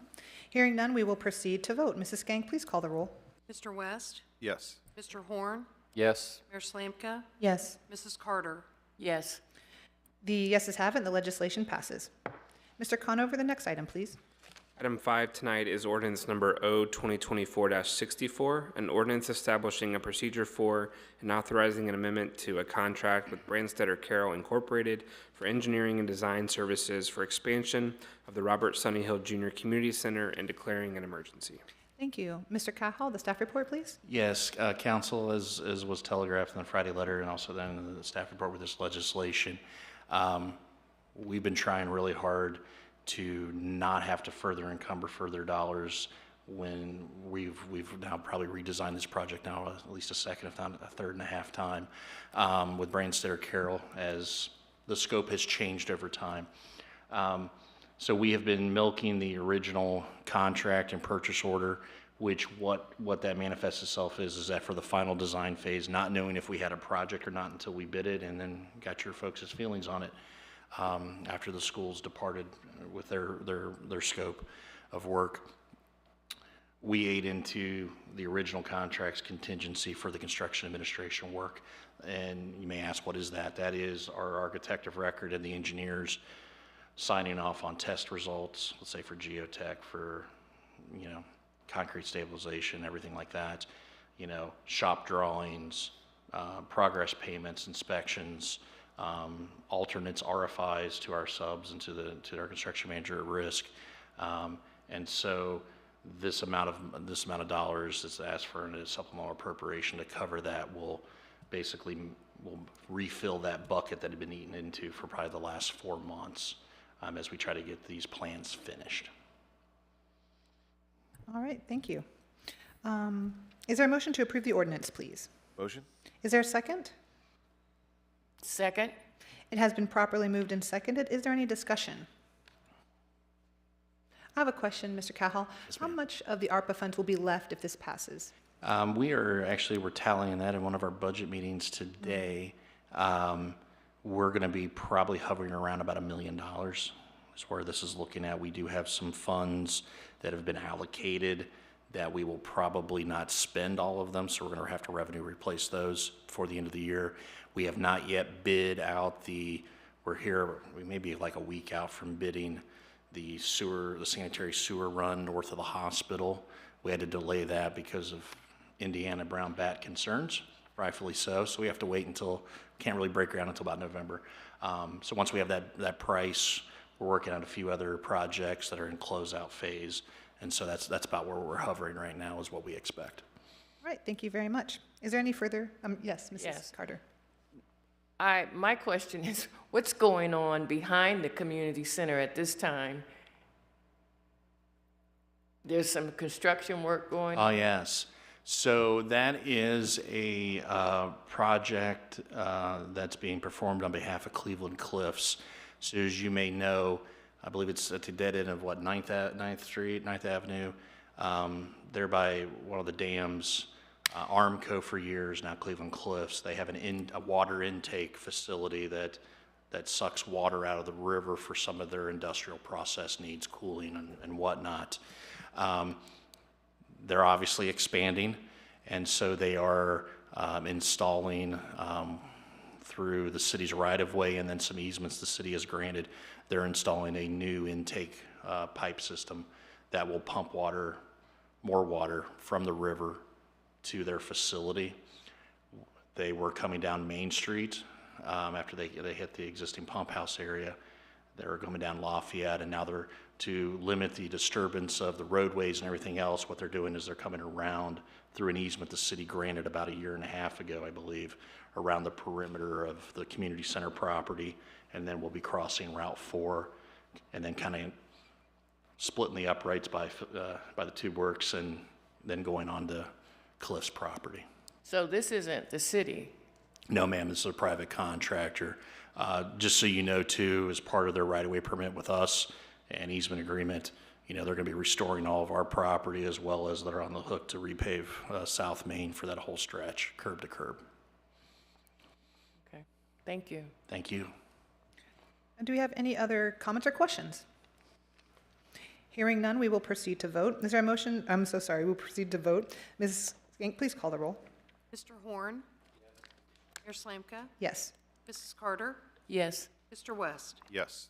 Speaker 1: Hearing none, we will proceed to vote. Mrs. Skank, please call the roll.
Speaker 2: Mr. West?
Speaker 10: Yes.
Speaker 2: Mr. Horn?
Speaker 11: Yes.
Speaker 2: Mayor Slanka?
Speaker 1: Yes.
Speaker 2: Mrs. Carter?
Speaker 9: Yes.
Speaker 1: The yeses have it, and the legislation passes. Mr. Conover, the next item, please.
Speaker 15: Item 5 tonight is ordinance number O-2024-64, an ordinance establishing a procedure for and authorizing an amendment to a contract with Branstetter Carroll Incorporated for engineering and design services for expansion of the Robert Sonny Hill Jr. Community Center and declaring an emergency.
Speaker 1: Thank you. Mr. Cahal, the staff report, please.
Speaker 12: Yes, council, as was telegraphed in the Friday letter and also then in the staff report with this legislation, we've been trying really hard to not have to further encumber further dollars when we've now probably redesigned this project now at least a second, if not a third and a half time, with Branstetter Carroll, as the scope has changed over time. So we have been milking the original contract and purchase order, which what that manifests itself is that for the final design phase, not knowing if we had a project or not until we bid it, and then got your folks' feelings on it after the schools departed with their scope of work. We ate into the original contract's contingency for the construction administration work. And you may ask, what is that? That is our architect of record and the engineers signing off on test results, let's say for geotech, for, concrete stabilization, everything like that, shop drawings, progress payments, inspections, alternates, RFIs to our subs and to our construction manager at risk. And so this amount of dollars that's asked for in a supplemental appropriation to cover that will refill that bucket that had been eaten into for probably the last 4 months as we try to get these plans finished.
Speaker 1: All right, thank you. Is there a motion to approve the ordinance, please?
Speaker 10: Motion?
Speaker 1: Is there a second?
Speaker 9: Second?
Speaker 1: It has been properly moved and seconded. Is there any discussion? I have a question, Mr. Cahal. How much of the ARPA funds will be left if this passes?
Speaker 12: We're tallying that in one of our budget meetings today. We're going to be probably hovering around about $1 million is where this is looking at. We do have some funds that have been allocated that we will probably not spend all of them, so we're going to have to revenue replace those before the end of the year. We have not yet bid out we may be like a week out from bidding the sanitary sewer run north of the hospital. We had to delay that because of Indiana brown bat concerns, rightfully so. So we have to wait can't really break ground until about November. So once we have that price, we're working on a few other projects that are in closeout phase. And so that's about where we're hovering right now is what we expect.
Speaker 1: All right, thank you very much. Is there any further? Yes, Mrs. Carter.
Speaker 9: My question is, what's going on behind the community center at this time? There's some construction work going on?
Speaker 12: Oh, yes. So that is a project that's being performed on behalf of Cleveland Cliffs. So as you may know, I believe it's at the dead end of 9th Avenue. There by one of the dams, Armco for years, now Cleveland Cliffs. They have a water intake facility that sucks water out of the river for some of their industrial process needs, cooling and whatnot. They're obviously expanding, and so they are installing through the city's right-of-way and then some easements the city has granted. They're installing a new intake pipe system that will pump more water from the river to their facility. They were coming down Main Street after they hit the existing pump house area. They were coming down Lafayette, and now to limit the disturbance of the roadways and everything else, what they're doing is they're coming around through an easement the city granted about 1.5 years ago, I believe, around the perimeter of the community center property, and then we'll be crossing Route 4, and then kind of splitting the uprights by the tube works, and then going on to Cliff's property.
Speaker 9: So this isn't the city?
Speaker 12: No, ma'am, this is a private contractor. Just so you know, too, as part of their right-of-way permit with us and easement agreement, you know, they're going to be restoring all of our property, as well as they're on the hook to repave South Main for that whole stretch, curb to curb.
Speaker 9: Okay, thank you.
Speaker 12: Thank you.
Speaker 1: And do we have any other comments or questions? Hearing none, we will proceed to vote. Is there a motion? I'm so sorry. We'll proceed to vote. Ms. Skink, please call the roll.
Speaker 2: Mr. Horn? Mayor Slanka?
Speaker 1: Yes.
Speaker 2: Mrs. Carter?
Speaker 9: Yes.
Speaker 2: Mr. West?
Speaker 10: Yes.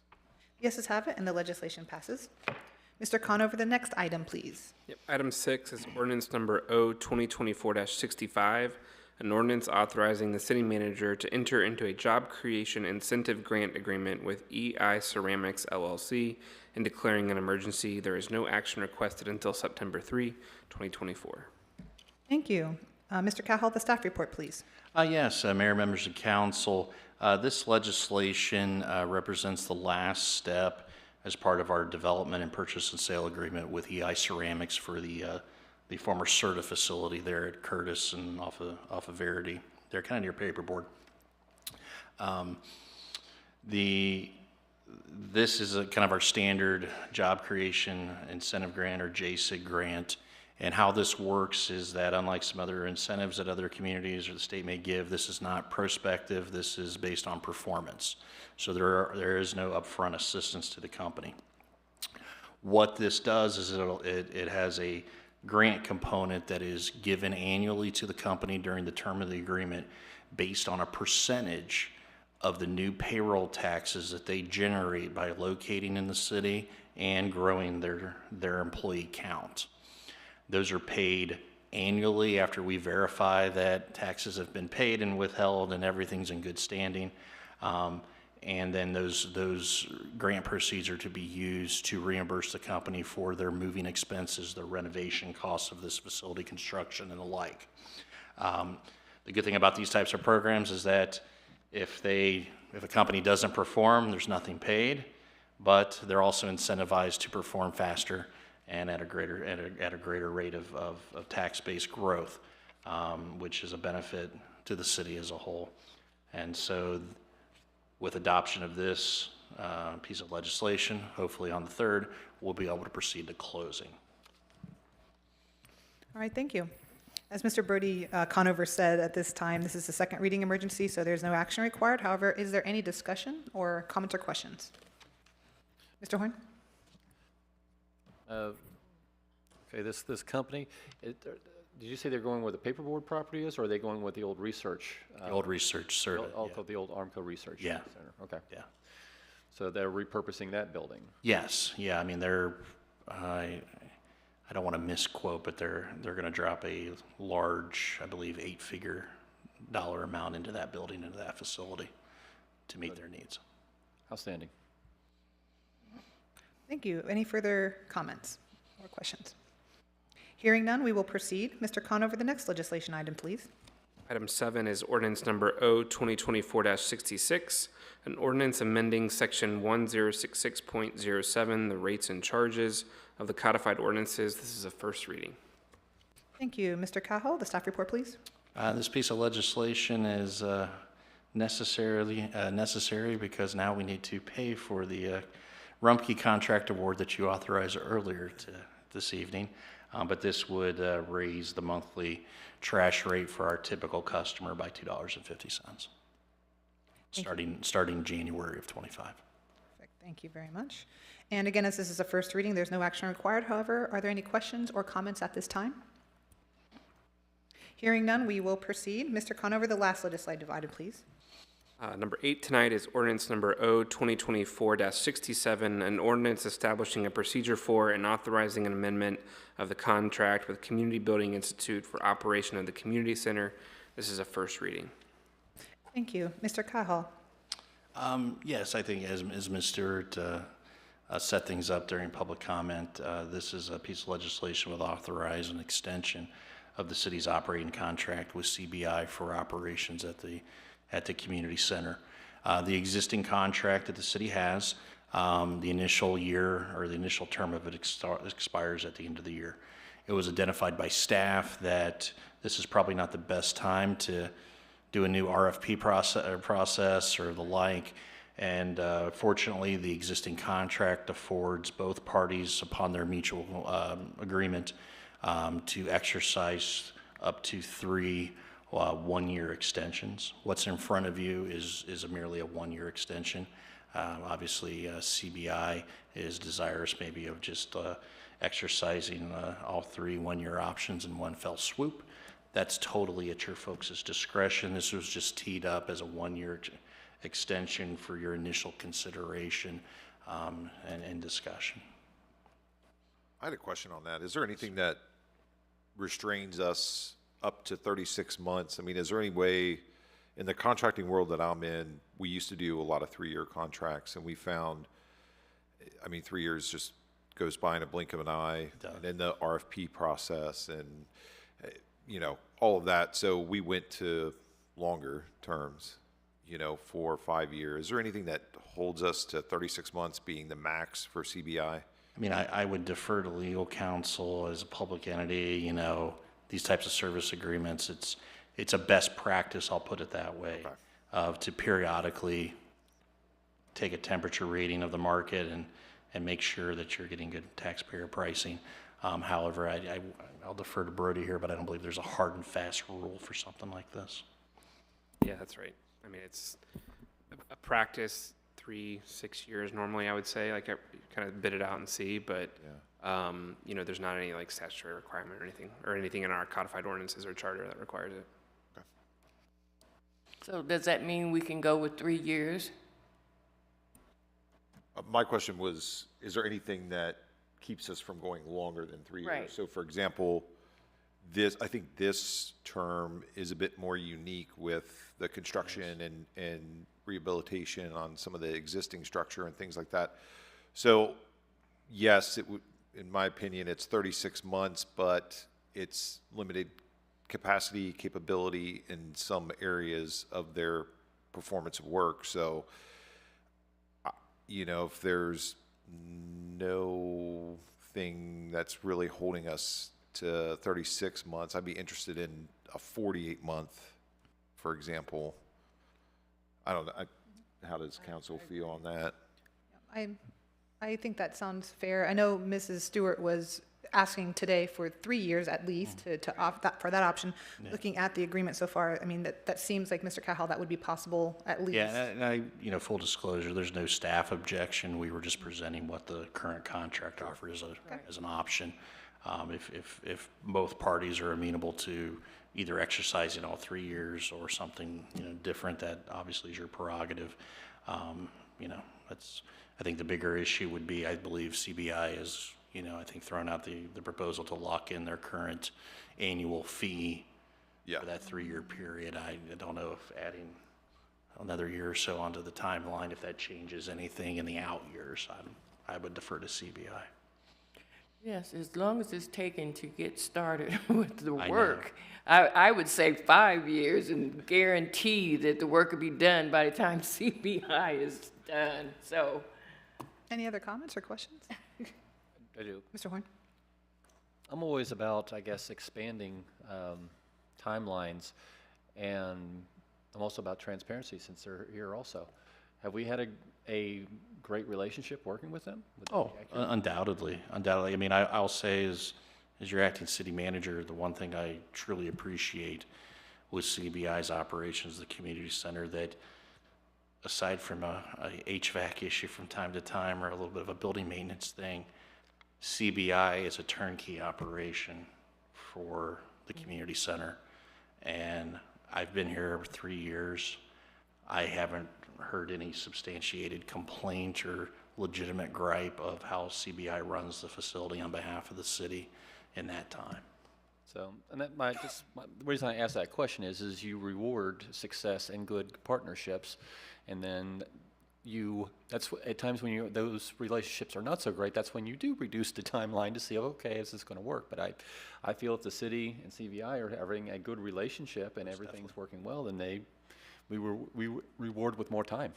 Speaker 1: Yeses have it, and the legislation passes. Mr. Conover, the next item, please.
Speaker 15: Yep. Item 6 is ordinance number O-2024-65, an ordinance authorizing the city manager to enter into a job creation incentive grant agreement with EI Ceramics LLC and declaring an emergency. There is no action requested until September 3, 2024.
Speaker 1: Thank you. Mr. Cahall, the staff report, please.
Speaker 12: Yes, Mayor, members of council, this legislation represents the last step as part of our development and purchase and sale agreement with EI Ceramics for the former Serta facility there at Curtis and off of Verity. They're kind of near Paperboard. This is kind of our standard job creation incentive grant, or JSIG grant. And how this works is that, unlike some other incentives that other communities or the state may give, this is not prospective. This is based on performance. So there is no upfront assistance to the company. What this does is it has a grant component that is given annually to the company during the term of the agreement based on a percentage of the new payroll taxes that they generate by locating in the city and growing their employee count. Those are paid annually after we verify that taxes have been paid and withheld and everything's in good standing. And then those grant proceeds are to be used to reimburse the company for their moving expenses, the renovation costs of this facility construction and the like. The good thing about these types of programs is that if a company doesn't perform, there's nothing paid, but they're also incentivized to perform faster and at a greater rate of tax-based growth, which is a benefit to the city as a whole. And so with adoption of this piece of legislation, hopefully on the 3rd, we'll be able to proceed to closing.
Speaker 1: All right, thank you. As Mr. Brody Conover said, at this time, this is a second reading emergency, so there's no action required. However, is there any discussion or comments or questions? Mr. Horn?
Speaker 11: Okay, this company, did you say they're going where the paperboard property is, or are they going with the old research?
Speaker 12: The old research, sir.
Speaker 11: The old Armco Research
Speaker 12: Yeah.
Speaker 11: Center. Okay.
Speaker 12: Yeah.
Speaker 11: So they're repurposing that building.
Speaker 12: Yes. Yeah. I mean, I don't want to misquote, but they're going to drop a large, I believe, 8-figure dollar amount into that building, into that facility, to meet their needs.
Speaker 11: Outstanding.
Speaker 1: Thank you. Any further comments or questions? Hearing none, we will proceed. Mr. Conover, the next legislation item, please.
Speaker 15: Item 7 is ordinance number O-2024-66, an ordinance amending section 1066.07, the rates and charges of the codified ordinances. This is a first reading.
Speaker 1: Thank you. Mr. Cahall, the staff report, please.
Speaker 12: This piece of legislation is necessary because now we need to pay for the Rumpke contract award that you authorized earlier this evening. But this would raise the monthly trash rate for our typical customer by $2.50, starting January of '25.
Speaker 1: Perfect. Thank you very much. And again, as this is a first reading, there's no action required. However, are there any questions or comments at this time? Hearing none, we will proceed. Mr. Conover, the last legislative item, please.
Speaker 15: Number 8 tonight is ordinance number O-2024-67, an ordinance establishing a procedure for and authorizing an amendment of the contract with Community Building Institute for operation of the community center. This is a first reading.
Speaker 1: Thank you. Mr. Cahall.
Speaker 12: Yes, I think as Ms. Stewart set things up during public comment, this is a piece of legislation with authorize an extension of the city's operating contract with CBI for operations at the community center. The existing contract that the city has, the initial year or the initial term of it expires at the end of the year. It was identified by staff that this is probably not the best time to do a new RFP process or the like. And fortunately, the existing contract affords both parties, upon their mutual agreement, to exercise up to 3 one-year extensions. What's in front of you is merely a one-year extension. Obviously, CBI is desirous maybe of just exercising all 3 one-year options in one fell swoop. That's totally at your folks' discretion. This was just teed up as a one-year extension for your initial consideration and discussion.
Speaker 10: I had a question on that. Is there anything that restrains us up to 36 months? I mean, is there any way, in the contracting world that I'm in, we used to do a lot of 3-year contracts, and we found, I mean, 3 years just goes by in a blink of an eye, and then the RFP process and, you know, all of that. So we went to longer terms, you know, 4 or 5 years. Is there anything that holds us to 36 months being the max for CBI?
Speaker 12: I mean, I would defer to legal counsel as a public entity. You know, these types of service agreements, it's a best practice, I'll put it that way, to periodically take a temperature reading of the market and make sure that you're getting good taxpayer pricing. However, I'll defer to Brody here, but I don't believe there's a hard and fast rule for something like this.
Speaker 15: Yeah, that's right. I mean, it's a practice, 3-6 years normally, I would say, like, kind of bid it out and see, but, you know, there's not any, like, statutory requirement or anything in our codified ordinances or charter that requires it.
Speaker 10: Okay.
Speaker 9: So does that mean we can go with 3 years?
Speaker 10: My question was, is there anything that keeps us from going longer than 3 years?
Speaker 9: Right.
Speaker 10: So for example, I think this term is a bit more unique with the construction and rehabilitation on some of the existing structure and things like that. So yes, it would, in my opinion, it's 36 months, but it's limited capacity, capability in some areas of their performance of work. So, you know, if there's no thing that's really holding us to 36 months, I'd be interested in a 48-month, for example. I don't know. How does council feel on that?
Speaker 1: I think that sounds fair. I know Mrs. Stewart was asking today for 3 years at least to opt that, for that option. Yeah. Looking at the agreement so far, I mean, that seems like, Mr. Cahal, that would be possible at least.
Speaker 12: Yeah, and I, you know, full disclosure, there's no staff objection. We were just presenting what the current contract offers as an option. If both parties are amenable to either exercising all 3 years or something, you know, different, that obviously is your prerogative. You know, I think the bigger issue would be, I believe CBI is, you know, I think thrown out the proposal to lock in their current annual fee for that 3-year period. I don't know if adding another year or so onto the timeline, if that changes anything in the out years. I would defer to CBI.
Speaker 9: Yes, as long as it's taken to get started with the work. I would say 5 years and guarantee that the work will be done by the time CBI is done. So,
Speaker 1: any other comments or questions?
Speaker 11: I do.
Speaker 1: Mr. Horn?
Speaker 11: I'm always about, I guess, expanding timelines, and I'm also about transparency since they're here also. Have we had a great relationship working with them?
Speaker 12: Undoubtedly. I mean, I'll say as your acting city manager, the one thing I truly appreciate with CBI's operations, the community center, that aside from a HVAC issue from time to time or a little bit of a building maintenance thing, CBI is a turnkey operation for the community center. And I've been here over 3 years. I haven't heard any substantiated complaint or legitimate gripe of how CBI runs the facility on behalf of the city in that time.
Speaker 11: So, and that might just, the reason I ask that question is you reward success and good partnerships, and then that's at times when those relationships are not so great, that's when you do reduce the timeline to see, okay, is this going to work? But I feel if the city and CBI are having a good relationship and everything's working well, then they we reward with more time.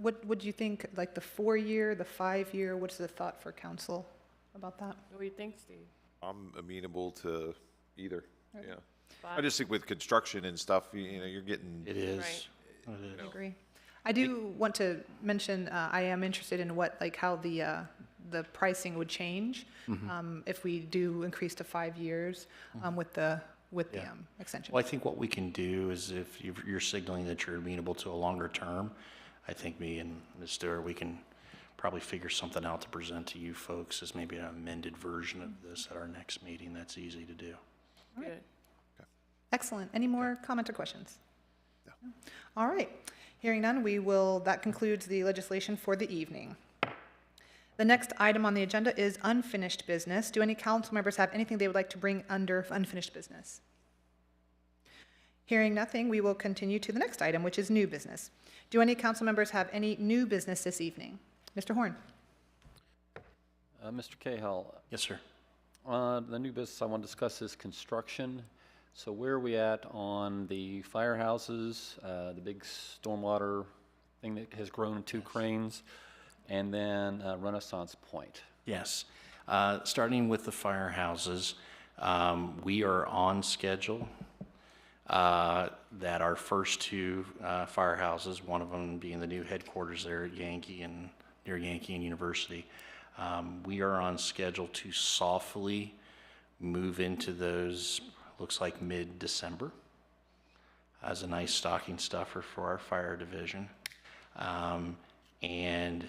Speaker 1: What would you think, like the 4-year, the 5-year, what's the thought for council about that?
Speaker 9: What do you think, Steve?
Speaker 10: I'm amenable to either, yeah. I
Speaker 9: 5?
Speaker 10: just think with construction and stuff, you know, you're getting.
Speaker 12: It is.
Speaker 9: Right.
Speaker 12: It is.
Speaker 1: I agree. I do want to mention, I am interested in how the pricing would change if we do increase to 5 years with the extension.
Speaker 12: Well, I think what we can do is if you're signaling that you're amenable to a longer term, I think me and Ms. Stewart, we can probably figure something out to present to you folks as maybe an amended version of this at our next meeting. That's easy to do.
Speaker 9: Good.
Speaker 1: Excellent. Any more comment or questions? No. All right. Hearing none, that concludes the legislation for the evening. The next item on the agenda is unfinished business. Do any council members have anything they would like to bring under unfinished business? Hearing nothing, we will continue to the next item, which is new business. Do any council members have any new business this evening? Mr. Horn.
Speaker 11: Mr. Cahill,
Speaker 12: Yes, sir.
Speaker 11: the new business I want to discuss is construction. So where are we at on the firehouses, the big stormwater thing that has grown 2 cranes, and then Renaissance Point?
Speaker 12: Yes. Starting with the firehouses, we are on schedule. That our first 2 firehouses, one of them being the new headquarters there at near Yankee and University, we are on schedule to softly move into those, looks like mid-December, as a nice stocking stuffer for our fire division. And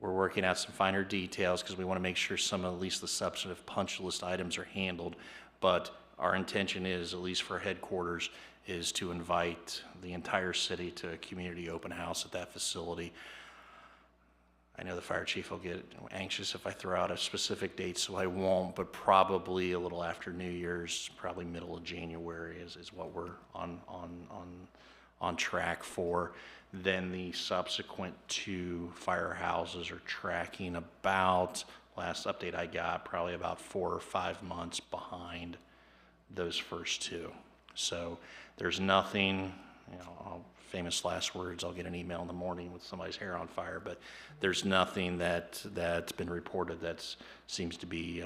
Speaker 12: we're working out some finer details because we want to make sure some of at least the substantive punch list items are handled. But our intention is, at least for headquarters, is to invite the entire city to a community open house at that facility. I know the fire chief will get anxious if I throw out a specific date, so I won't, but probably a little after New Year's, probably middle of January is what we're on track for. Then the subsequent 2 firehouses are tracking about, last update I got, probably about 4 or 5 months behind those first 2. So there's nothing, famous last words, I'll get an email in the morning with somebody's hair on fire, but there's nothing that's been reported that seems to be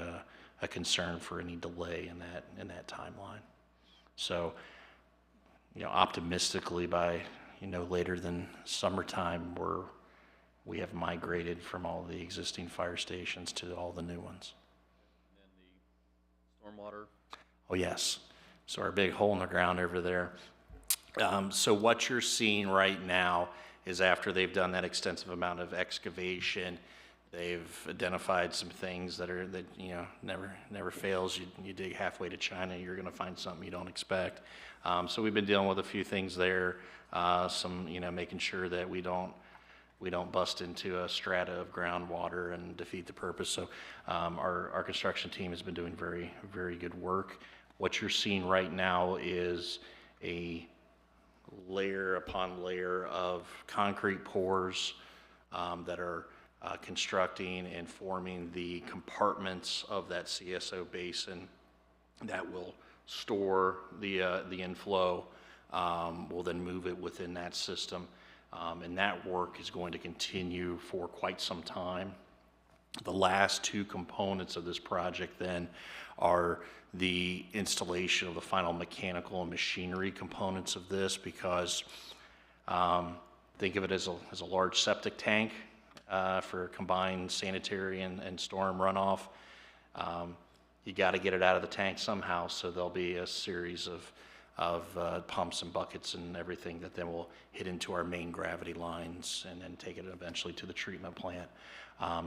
Speaker 12: a concern for any delay in that timeline. So, optimistically by, later than summertime, we have migrated from all the existing fire stations to all the new ones.
Speaker 11: And the stormwater?
Speaker 12: Oh, yes. So our big hole in the ground over there. So what you're seeing right now is after they've done that extensive amount of excavation, they've identified some things that never fails. You dig halfway to China, you're going to find something you don't expect. So we've been dealing with a few things there. Making sure that we don't bust into a strata of groundwater and defeat the purpose. So our construction team has been doing very, very good work. What you're seeing right now is a layer upon layer of concrete pours that are constructing and forming the compartments of that CSO basin that will store the inflow. We'll then move it within that system. And that work is going to continue for quite some time. The last 2 components of this project then are the installation of the final mechanical and machinery components of this, because think of it as a large septic tank for combined sanitary and storm runoff. You got to get it out of the tank somehow, so there'll be a series of pumps and buckets and everything that then will hit into our main gravity lines and then take it eventually to the treatment plant.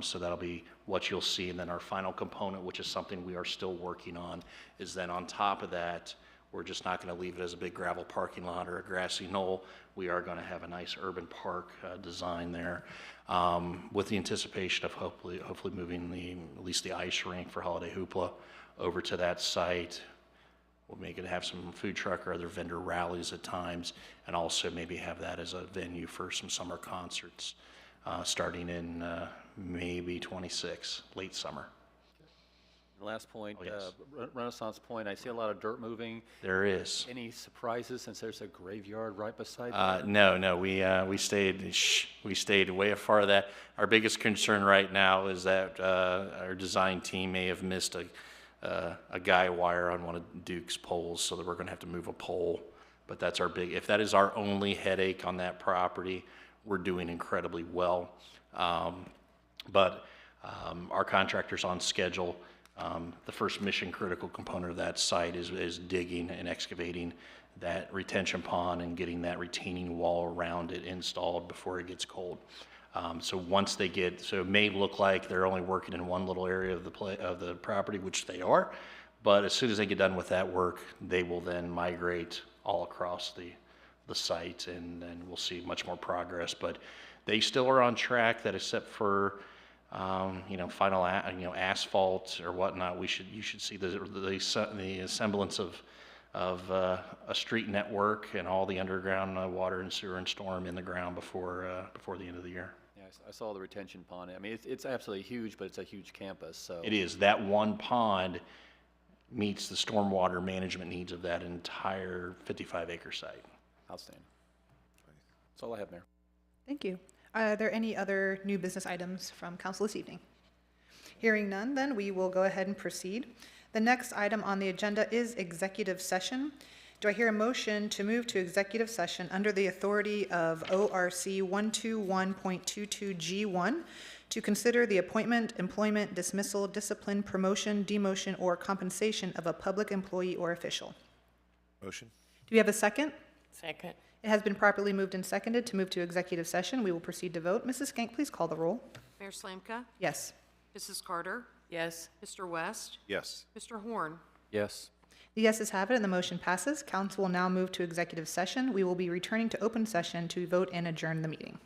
Speaker 12: So that'll be what you'll see. And then our final component, which is something we are still working on, is then on top of that, we're just not going to leave it as a big gravel parking lot or a grassy knoll. We are going to have a nice urban park design there, with the anticipation of hopefully moving at least the ice rink for Holiday Hoopla over to that site. We'll make it have some food truck or other vendor rallies at times, and also maybe have that as a venue for some summer concerts starting in maybe 26, late summer.
Speaker 11: Last point,
Speaker 12: Oh, yes.
Speaker 11: Renaissance Point, I see a lot of dirt moving.
Speaker 12: There is.
Speaker 11: Any surprises since there's a graveyard right beside there?
Speaker 12: No, we stayed way far of that. Our biggest concern right now is that our design team may have missed a guy wire on one of Duke's poles, so that we're going to have to move a pole. But that's our big. If that is our only headache on that property, we're doing incredibly well. But our contractor's on schedule. The first mission critical component of that site is digging and excavating that retention pond and getting that retaining wall around it installed before it gets cold. So once they get, so it may look like they're only working in one little area of the property, which they are, but as soon as they get done with that work, they will then migrate all across the site, and then we'll see much more progress. But they still are on track, that except for final asphalt or whatnot, you should see the semblance of a street network and all the underground water and sewer and storm in the ground before the end of the year.
Speaker 11: Yeah, I saw the retention pond. I mean, it's absolutely huge, but it's a huge campus, so.
Speaker 12: It is. That one pond meets the stormwater management needs of that entire 55-acre site.
Speaker 11: Outstanding. That's all I have, Mayor.
Speaker 1: Thank you. Are there any other new business items from council this evening? Hearing none, then we will go ahead and proceed. The next item on the agenda is executive session. Do I hear a motion to move to executive session under the authority of ORC 121.22G1 to consider the appointment, employment, dismissal, discipline, promotion, demotion, or compensation of a public employee or official?
Speaker 10: Motion?
Speaker 1: Do we have a second?
Speaker 9: Second.
Speaker 1: It has been properly moved and seconded to move to executive session. We will proceed to vote. Mrs. Skank, please call the roll.
Speaker 2: Mayor Slanka?
Speaker 1: Yes.
Speaker 2: Mrs. Carter?
Speaker 9: Yes.
Speaker 2: Mr. West?
Speaker 10: Yes.
Speaker 2: Mr. Horn?
Speaker 11: Yes.
Speaker 1: The yeses have it, and the motion passes. Council will now move to executive session. We will be returning to open session to vote and adjourn the meeting.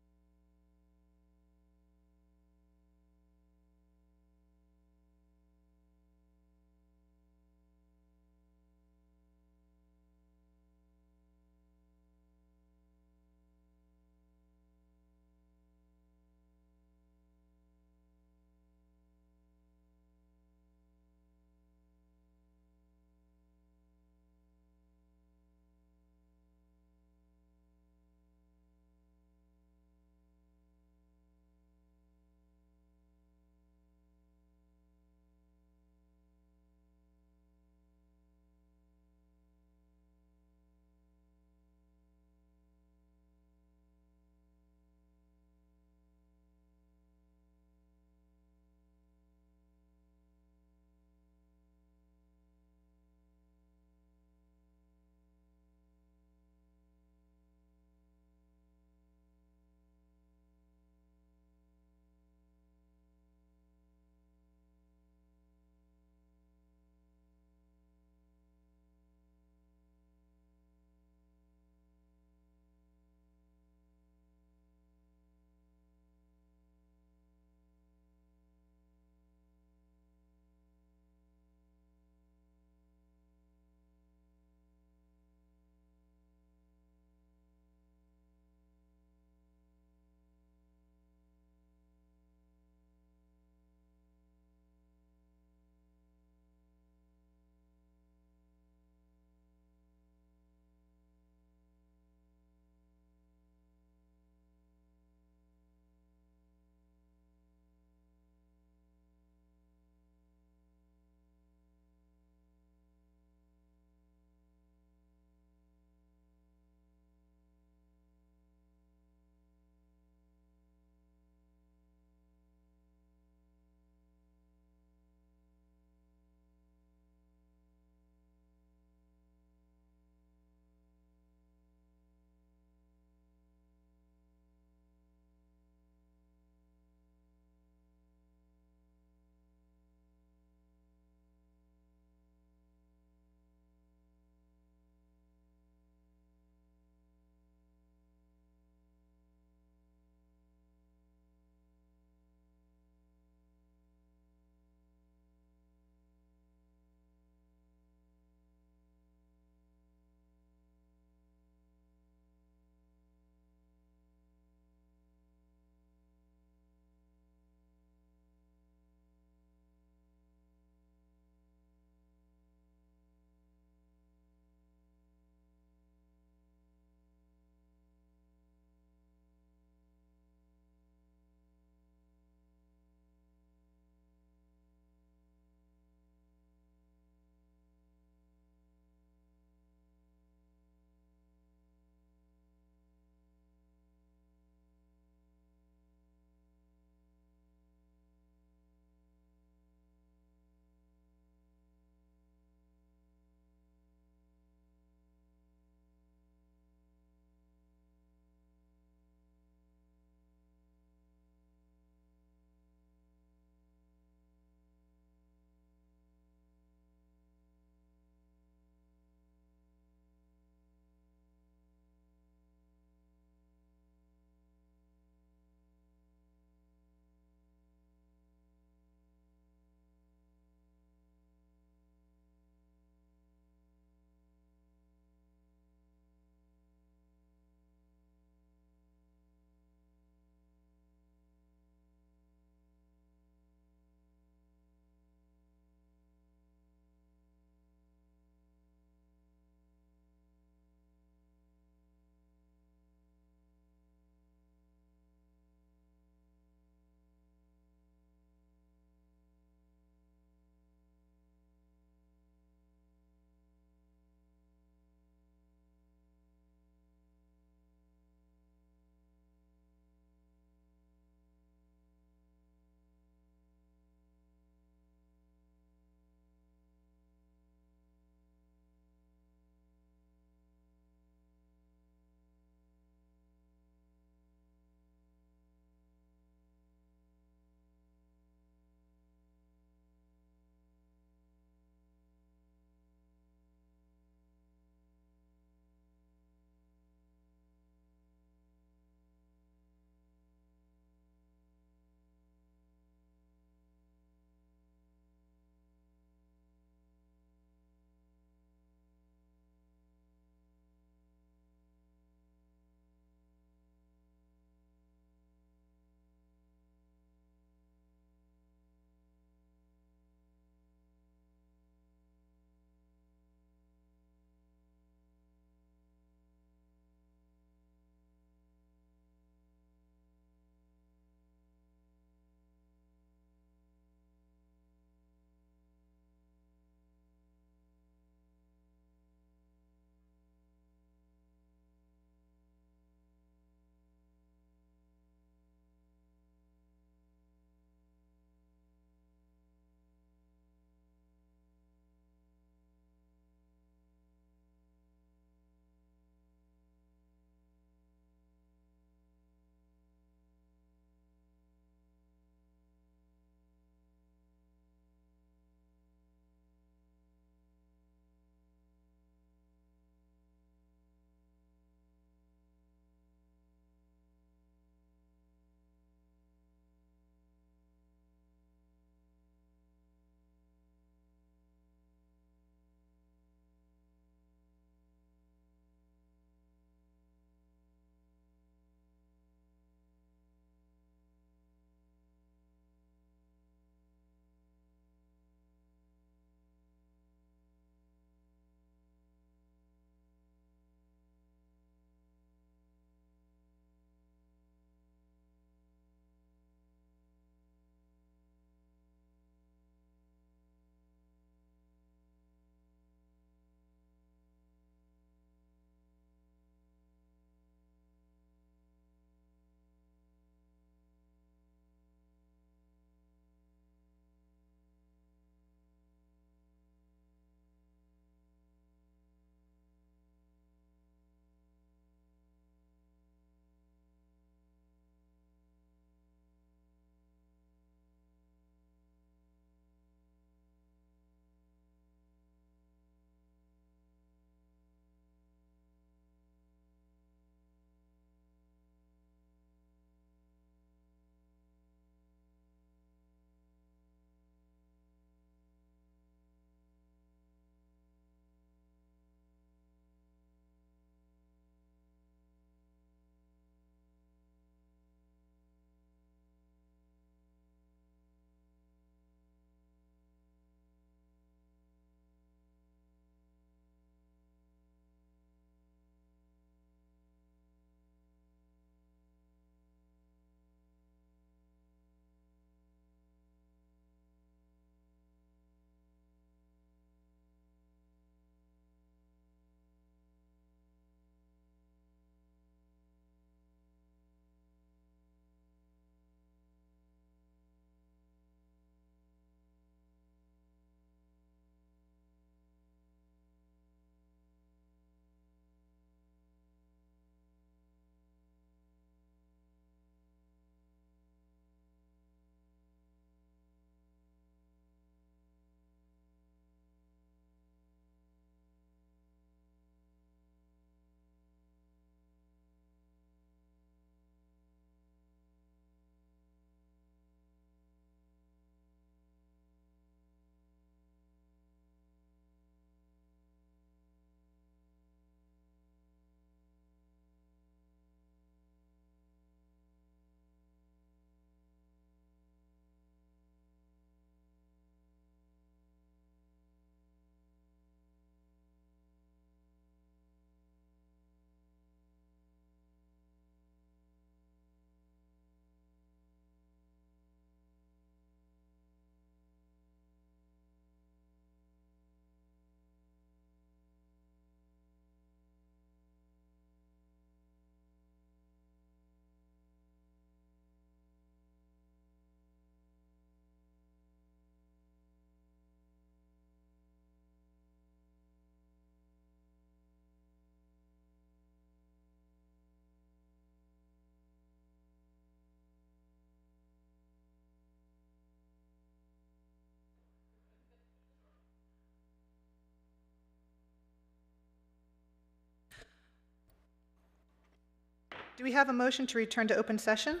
Speaker 1: Do we have a motion to return to open session?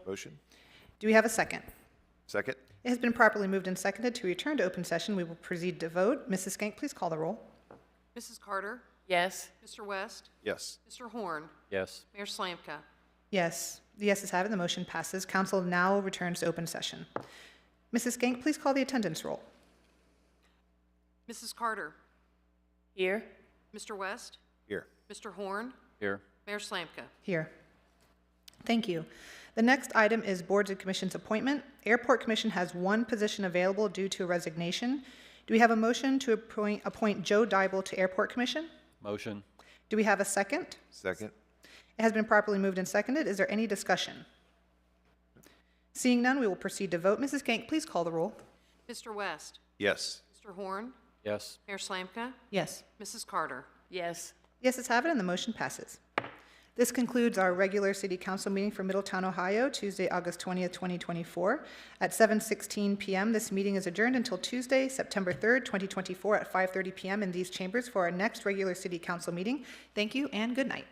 Speaker 10: Motion?
Speaker 1: Do we have a second?
Speaker 10: Second?
Speaker 1: It has been properly moved and seconded to return to open session. We will proceed to vote. Mrs. Skank, please call the roll.
Speaker 2: Mrs. Carter?
Speaker 9: Yes.
Speaker 2: Mr. West?
Speaker 10: Yes.
Speaker 2: Mr. Horn?
Speaker 11: Yes.
Speaker 2: Mayor Slanka?
Speaker 1: Yes. The yeses have it. The motion passes. Council now returns to open session. Mrs. Skank, please call the attendance roll.
Speaker 2: Mrs. Carter?
Speaker 9: Here.
Speaker 2: Mr. West?
Speaker 10: Here.
Speaker 2: Mr. Horn?
Speaker 11: Here.
Speaker 2: Mayor Slanka?
Speaker 1: Here. Thank you. The next item is Boards and Commissions appointment. Airport Commission has one position available due to a resignation. Do we have a motion to appoint Joe Dybel to Airport Commission?
Speaker 11: Motion.
Speaker 1: Do we have a second?
Speaker 10: Second?
Speaker 1: It has been properly moved and seconded. Is there any discussion? Seeing none, we will proceed to vote. Mrs. Skank, please call the roll.
Speaker 2: Mr. West?
Speaker 10: Yes.
Speaker 2: Mr. Horn?
Speaker 11: Yes.
Speaker 2: Mayor Slanka?
Speaker 1: Yes.
Speaker 2: Mrs. Carter?
Speaker 9: Yes.
Speaker 1: Yeses have it, and the motion passes. This concludes our regular City Council meeting for Middletown, Ohio, Tuesday, August 20th, 2024. At 7:16 p.m., this meeting is adjourned until Tuesday, September 3rd, 2024 at 5:30 p.m. in these chambers for our next regular City Council meeting. Thank you and good night.